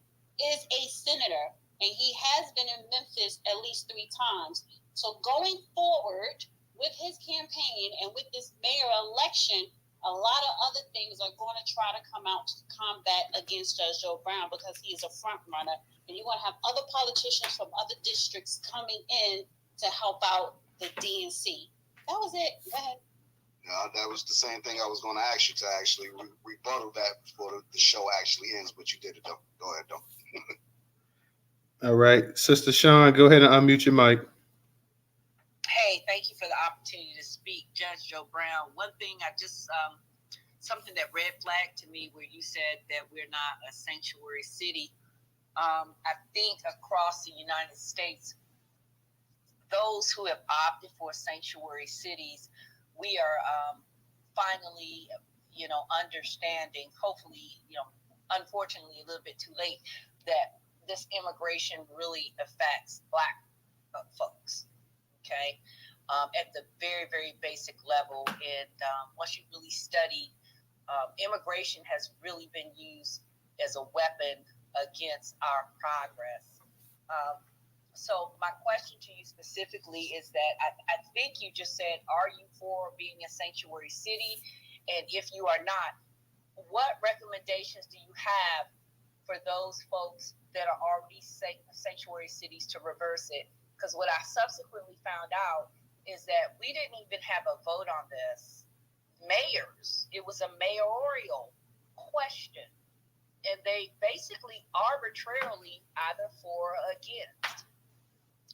is a senator, and he has been in Memphis at least 3 times. So going forward with his campaign and with this mayor election, a lot of other things are going to try to come out to combat against Judge Joe Brown because he is a front runner. And you're going to have other politicians from other districts coming in to help out the DNC. That was it. Go ahead. That was the same thing I was going to ask you to actually rebuttal that before the show actually ends, but you did it, though. Go ahead, though. All right. Sister Sean, go ahead and unmute your mic. Hey, thank you for the opportunity to speak, Judge Joe Brown. One thing I just, something that red flagged to me where you said that we're not a sanctuary city. I think across the United States, those who have opted for sanctuary cities, we are finally, understanding, hopefully, unfortunately a little bit too late, that this immigration really affects Black folks, okay, at the very, very basic level. And once you really study, immigration has really been used as a weapon against our progress. So my question to you specifically is that I think you just said, are you for being a sanctuary city? And if you are not, what recommendations do you have for those folks that are already sanctuary cities to reverse it? Because what I subsequently found out is that we didn't even have a vote on this. Mayors, it was a mayoral question. And they basically arbitrarily either for or against.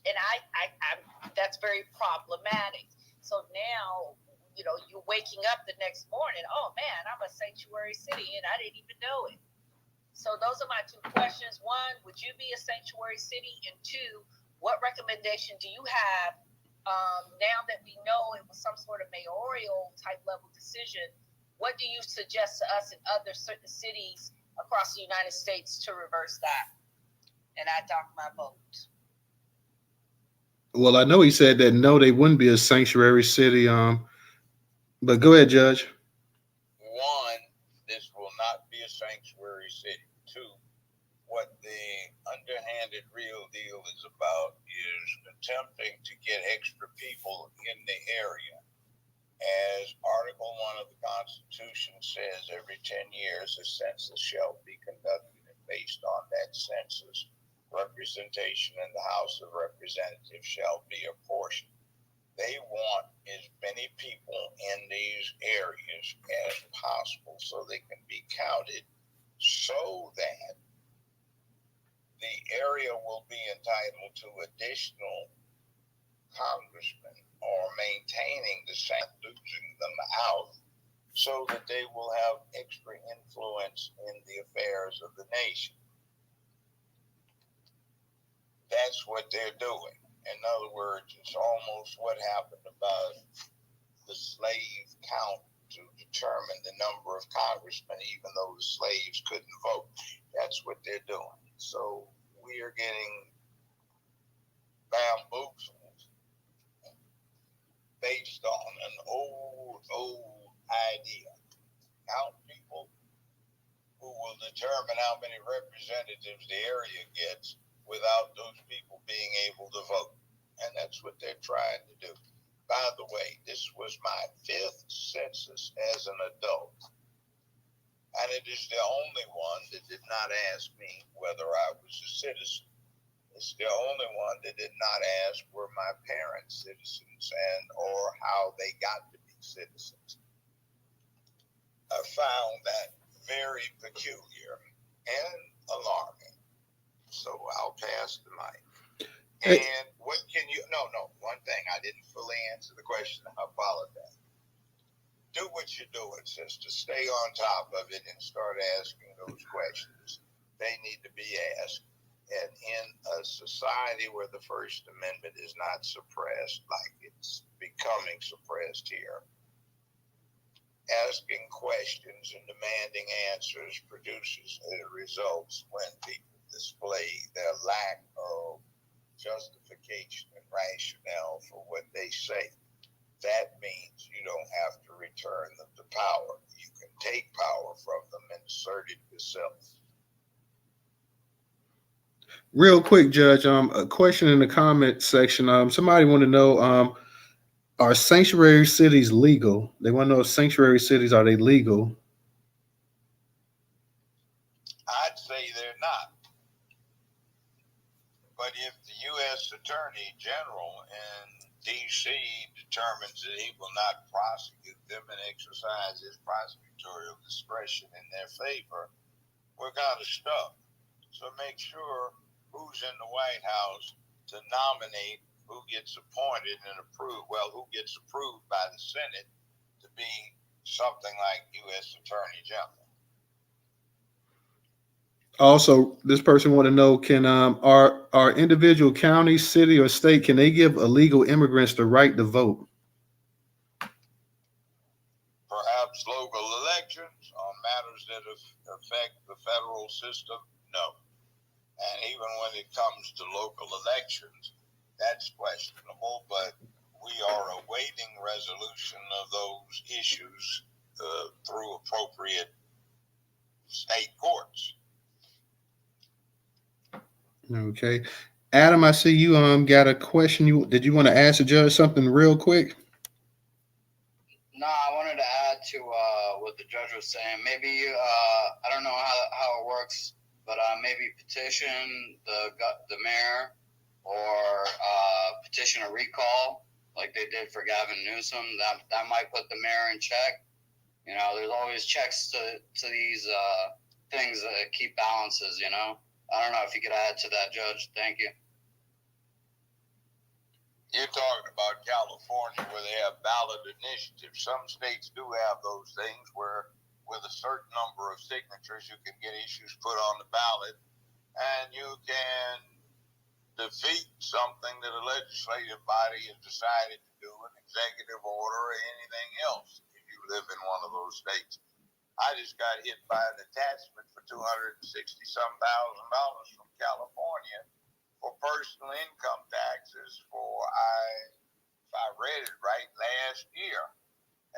And I that's very problematic. So now, you're waking up the next morning, oh man, I'm a sanctuary city and I didn't even know it. So those are my 2 questions. 1, would you be a sanctuary city? And 2, what recommendation do you have now that we know it was some sort of mayoral type level decision? What do you suggest to us in other certain cities across the United States to reverse that? And I dock my vote. Well, I know he said that no, they wouldn't be a sanctuary city. But go ahead, Judge. 1, this will not be a sanctuary city. 2, what the underhanded real deal is about is attempting to get extra people in the area. As Article 1 of the Constitution says, every 10 years a census shall be conducted, and based on that census, representation in the House of Representatives shall be apportioned. They want as many people in these areas as possible so they can be counted, so that the area will be entitled to additional congressmen or maintaining the same, losing them out, so that they will have extra influence in the affairs of the nation. That's what they're doing. In other words, it's almost what happened about the slave count to determine the number of congressmen, even though the slaves couldn't vote. That's what they're doing. So we are getting bamboozled based on an old idea. Count people who will determine how many representatives the area gets without those people being able to vote. And that's what they're trying to do. By the way, this was my 5th census as an adult. And it is the only one that did not ask me whether I was a citizen. It's the only one that did not ask were my parents citizens and or how they got to be citizens. I found that very peculiar and alarming. So I'll pass the mic. And what can you, one thing, I didn't fully answer the question. I apologize. Do what you're doing, sister. Stay on top of it and start asking those questions. They need to be asked. And in a society where the First Amendment is not suppressed like it's becoming suppressed here, asking questions and demanding answers produces results when people display their lack of justification and rationale for what they say. that means you don't have to return them the power. You can take power from them and assert it yourself. Real quick, Judge. A question in the comment section. Somebody want to know, are sanctuary cities legal? They want to know if sanctuary cities are they legal? I'd say they're not. But if the U.S. Attorney General in D.C. determines that he will not prosecute them and exercise his prosecutorial discretion in their favor, we're kind of stuck. So make sure who's in the White House to nominate who gets appointed and approved. Well, who gets approved by the Senate to be something like U.S. Attorney General. Also, this person want to know: can are individual county, city, or state, can they give illegal immigrants the right to vote? Perhaps local elections on matters that affect the federal system? No. And even when it comes to local elections, that's questionable, but we are awaiting resolution of those issues through appropriate state courts. Okay. Adam, I see you got a question. Did you want to ask the judge something real quick? No, I wanted to add to what the judge was saying. Maybe I don't know how it works, but maybe petition the mayor or petition a recall like they did for Gavin Newsom. That might put the mayor in check. You know, there's always checks to these things that keep balances. You know, I don't know if you could add to that, Judge. Thank you. You're talking about California where they have ballot initiatives. Some states do have those things where with a certain number of signatures you can get issues put on the ballot and you can defeat something that a legislative body has decided to do, an executive order or anything else if you live in one of those states. I just got hit by an attachment for $260-some thousand from California for personal income taxes for, if I read it right, last year.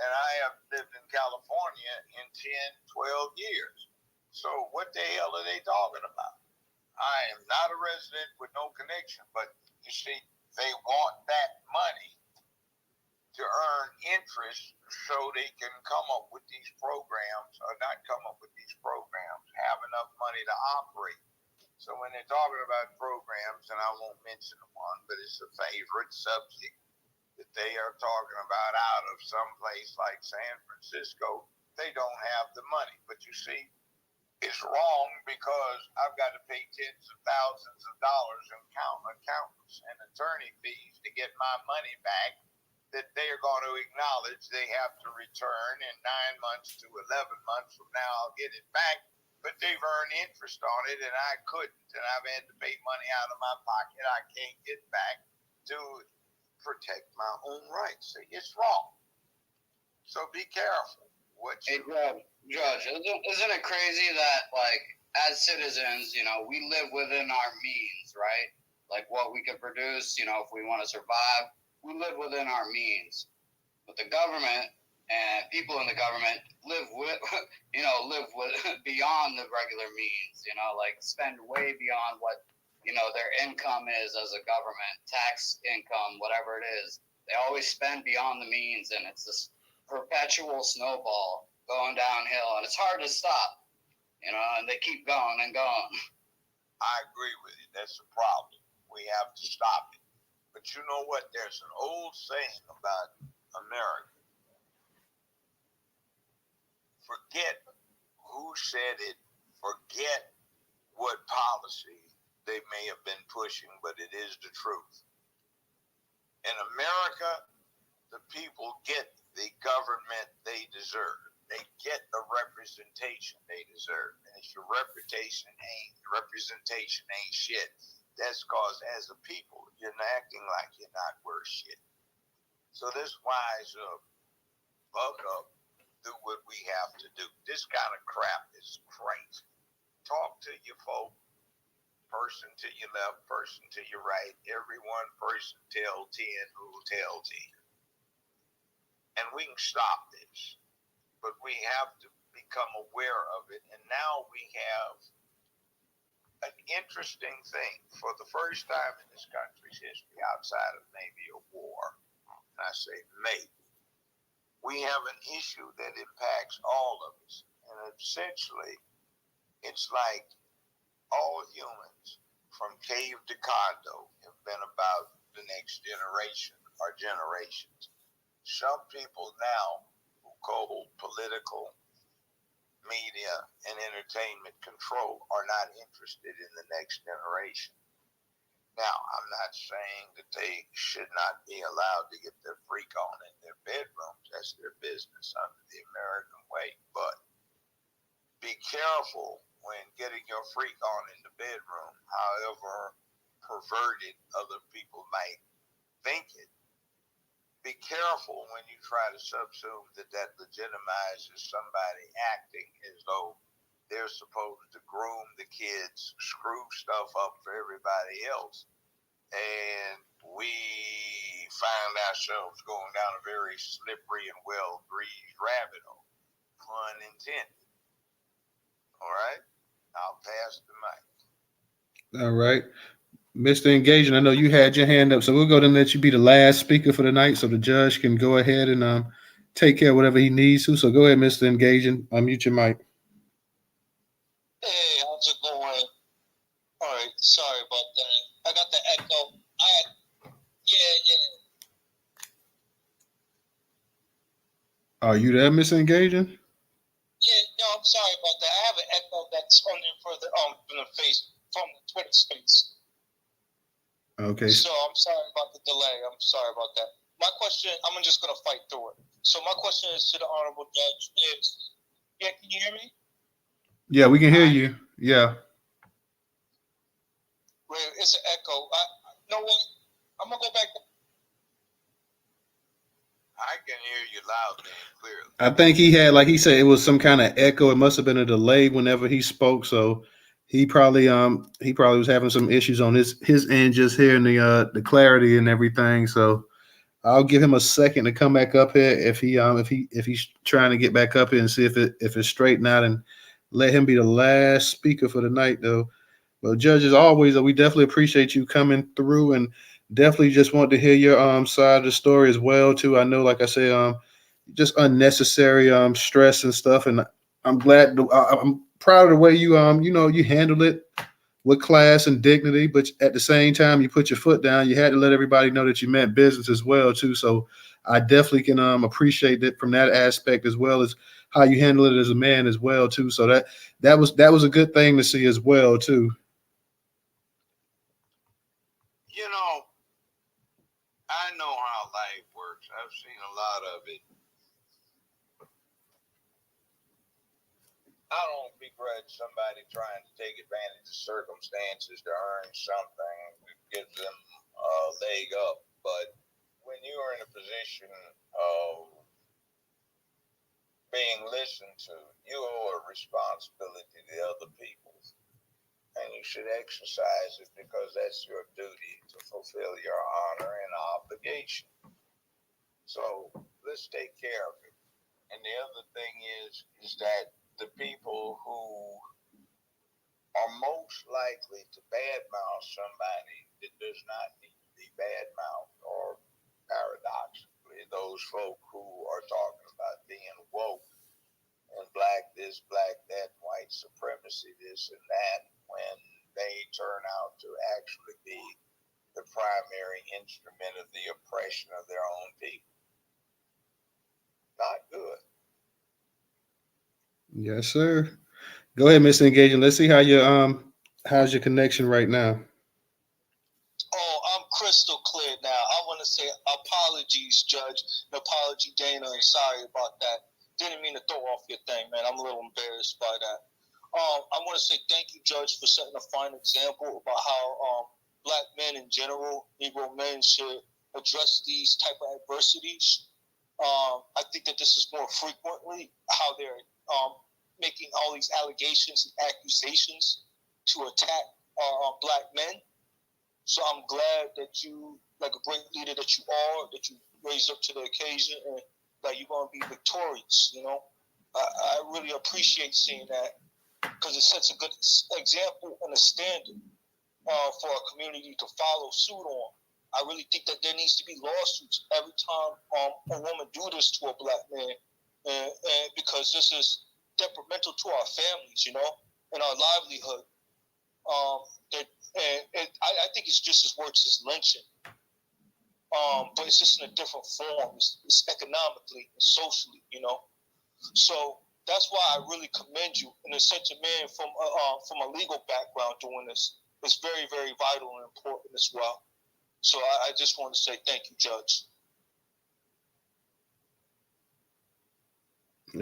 And I have lived in California in 10, 12 years. So what the hell are they talking about? I am not a resident with no connection, but you see, they want that money to earn interest so they can come up with these programs, or not come up with these programs, have enough money to operate. So when they're talking about programs, and I won't mention one, but it's a favorite subject that they are talking about out of some place like San Francisco, they don't have the money. But you see, it's wrong because I've got to pay tens of thousands of dollars in accountants and attorney fees to get my money back that they are going to acknowledge they have to return in 9 months to 11 months from now. I'll get it back. But they've earned interest on it, and I couldn't. And I've had to pay money out of my pocket I can't get back to protect my own rights. See, it's wrong. So be careful. Hey, Judge, isn't it crazy that, like, as citizens, you know, we live within our means, right? Like what we can produce, you know, if we want to survive, we live within our means. But the government and people in the government live beyond the regular means, you know, like spend way beyond what, you know, their income is as a government, tax income, whatever it is. They always spend beyond the means, and it's this perpetual snowball going downhill, and it's hard to stop, you know, and they keep going and going. I agree with you. That's the problem. We have to stop it. But you know what? There's an old saying about America. Forget who said it, forget what policy they may have been pushing, but it is the truth. In America, the people get the government they deserve. They get the representation they deserve. And if your representation ain't shit, that's because as a people, you're acting like you're not worth shit. So this wise up, buck up, do what we have to do. This kind of crap is crazy. Talk to your folk, person to your left, person to your right. Every one person tell 10 who will tell 10. and we can stop this, but we have to become aware of it. And now we have an interesting thing for the first time in this country's history, outside of maybe a war, and I say maybe, we have an issue that impacts all of us. And essentially, it's like all humans from cave to condo have been about the next generation or generations. Some people now who hold political, media, and entertainment control are not interested in the next generation. Now, I'm not saying that they should not be allowed to get their freak on in their bedrooms. That's their business under the American way. But be careful when getting your freak on in the bedroom, however perverted other people might think it. Be careful when you try to subsume that legitimizes somebody acting as though they're supposed to groom the kids, screw stuff up for everybody else. And we find ourselves going down a very slippery and well-greased rabbit hole. Pun intended. All right? I'll pass the mic. All right. Mr. Engaging, I know you had your hand up, so we'll go ahead and let you be the last speaker for the night so the judge can go ahead and take care of whatever he needs to. So go ahead, Mr. Engaging. Unmute your mic. Hey, how's it going? All right, sorry about that. I got the echo. Yeah. Are you there, Mr. Engaging? Yeah, no, I'm sorry about that. I have an echo that's on there for from the Twitter space. Okay. So I'm sorry about the delay. I'm sorry about that. My question, I'm just gonna fight through it. So my question is to the honorable judge is, yeah, can you hear me? Yeah, we can hear you. Yeah. Wait, it's an echo. No what? I'm gonna go back. I can hear you loudly and clearly. I think he had, like he said, it was some kind of echo. It must have been a delay whenever he spoke. So he probably was having some issues on his end, just hearing the clarity and everything. So I'll give him a second to come back up here if he's trying to get back up here and see if it's straightened out, and let him be the last speaker for the night though. Well, Judge, as always, we definitely appreciate you coming through, and definitely just want to hear your side of the story as well too. I know, like I said, just unnecessary stress and stuff, and I'm glad. I'm proud of the way you you handled it with class and dignity, but at the same time, you put your foot down. You had to let everybody know that you meant business as well too. So I definitely can appreciate it from that aspect, as well as how you handle it as a man as well too. So that was a good thing to see as well too. You know, I know how life works. I've seen a lot of it. I don't begrudge somebody trying to take advantage of circumstances to earn something that gives them a leg up. But when you are in a position of being listened to, you owe a responsibility to other people. And you should exercise it because that's your duty to fulfill your honor and obligation. So let's take care of it. And the other thing is that the people who are most likely to badmouth somebody that does not need to be badmouthed, or paradoxically, those folk who are talking about being woke and black this, black that, white supremacy, this and that, when they turn out to actually be the primary instrument of the oppression of their own people. Not good. Yes, sir. Go ahead, Mr. Engaging. Let's see how how's your connection right now. Oh, I'm crystal clear now. I want to say apologies, Judge. An apology, Dana, and sorry about that. Didn't mean to throw off your thing, man. I'm a little embarrassed by that. I want to say thank you, Judge, for setting a fine example about how black men in general, Negro men, should address these type of adversities. I think that this is more frequently how they're making all these allegations and accusations to attack black men. So I'm glad that you, like a great leader that you are, that you raised up to the occasion and like you're going to be victorious. You know, I really appreciate seeing that because it sets a good example and a standard for our community to follow suit on. I really think that there needs to be lawsuits every time a woman do this to a black man, and because this is detrimental to our families, you know, and our livelihood. I think it's just as worse as lynching, but it's just in a different form. It's economically and socially, you know. So that's why I really commend you, and as such a man from a legal background doing this. It's very, very vital and important as well. So I just want to say thank you, Judge.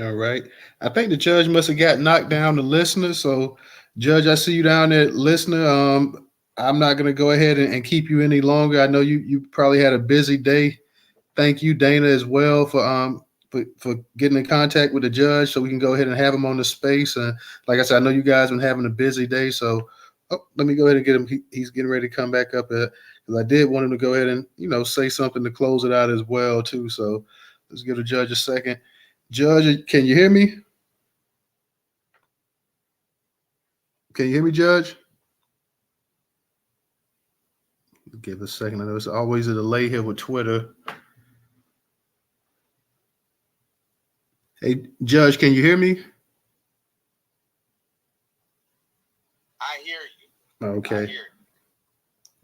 All right. I think the judge must have got knocked down to listener. So, Judge, I see you down there, listener. I'm not going to go ahead and keep you any longer. I know you probably had a busy day. Thank you, Dana, as well for getting in contact with the judge, so we can go ahead and have him on the space. And like I said, I know you guys been having a busy day, so let me go ahead and get him. He's getting ready to come back up because I did want him to go ahead and say something to close it out as well too. So let's give the judge a second. Judge, can you hear me? Can you hear me, Judge? Give a second. I know it's always a delay here with Twitter. Hey, Judge, can you hear me? I hear you. Okay. I hear you.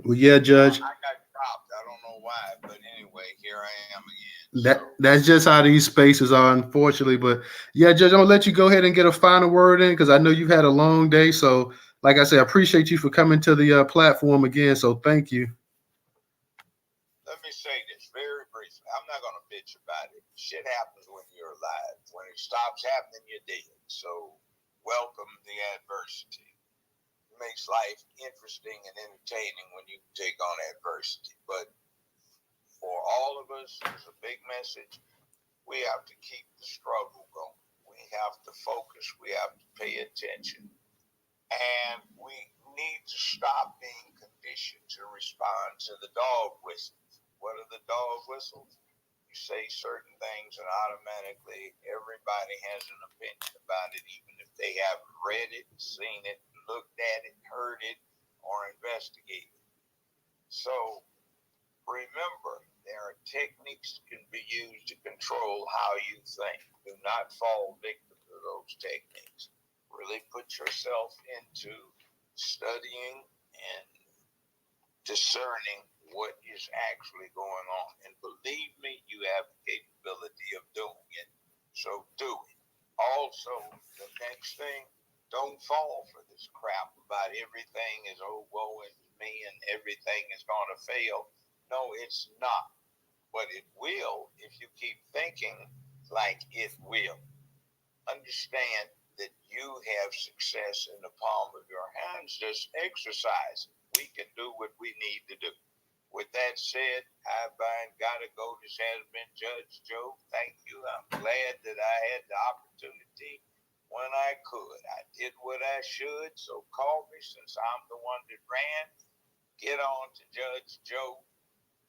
Well, yeah, Judge. I got dropped. I don't know why, but anyway, here I am again. That's just how these spaces are, unfortunately. But yeah, Judge, I'm gonna let you go ahead and get a final word in because I know you've had a long day. So, like I said, I appreciate you for coming to the platform again. So, thank you. Let me say this very briefly. I'm not gonna bitch about it. Shit happens when you're alive. When it stops happening, you're dead. So, welcome the adversity. It makes life interesting and entertaining when you take on adversity. But for all of us, there's a big message. We have to keep the struggle going. We have to focus. We have to pay attention. And we need to stop being conditioned to respond to the dog whistles. What are the dog whistles? You say certain things and automatically everybody has an opinion about it, even if they haven't read it, seen it, looked at it, heard it, or investigated. So remember, there are techniques that can be used to control how you think. Do not fall victim to those techniques. Really put yourself into studying and discerning what is actually going on. And believe me, you have the capability of doing it. So do it. Also, the next thing, don't fall for this crap about everything is, oh, woe is me and everything is going to fail. No, it's not. But it will if you keep thinking like it will. Understand that you have success in the palm of your hands. Just exercise. We can do what we need to do. With that said, I've got to go. This has been Judge Joe. Thank you. I'm glad that I had the opportunity when I could. I did what I should, so call me since I'm the one that ran. Get on to Judge Joe,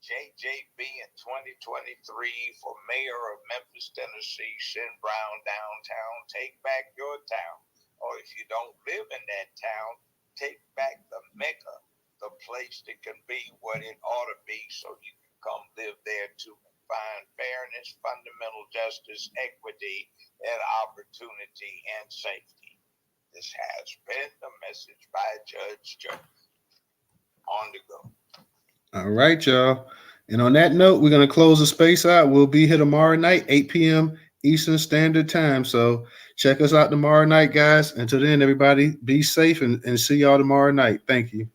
JJB in 2023 for mayor of Memphis, Tennessee. Send Brown downtown. Take back your town. Or if you don't live in that town, take back the Mecca, the place that can be what it ought to be so you can come live there too and find fairness, fundamental justice, equity, and opportunity and safety. This has been the message by Judge Joe. On the go. All right, y'all. And on that note, we're going to close the space out. We'll be here tomorrow night, 8 p.m. Eastern Standard Time. So check us out tomorrow night, guys. Until then, everybody, be safe and see y'all tomorrow night. Thank you.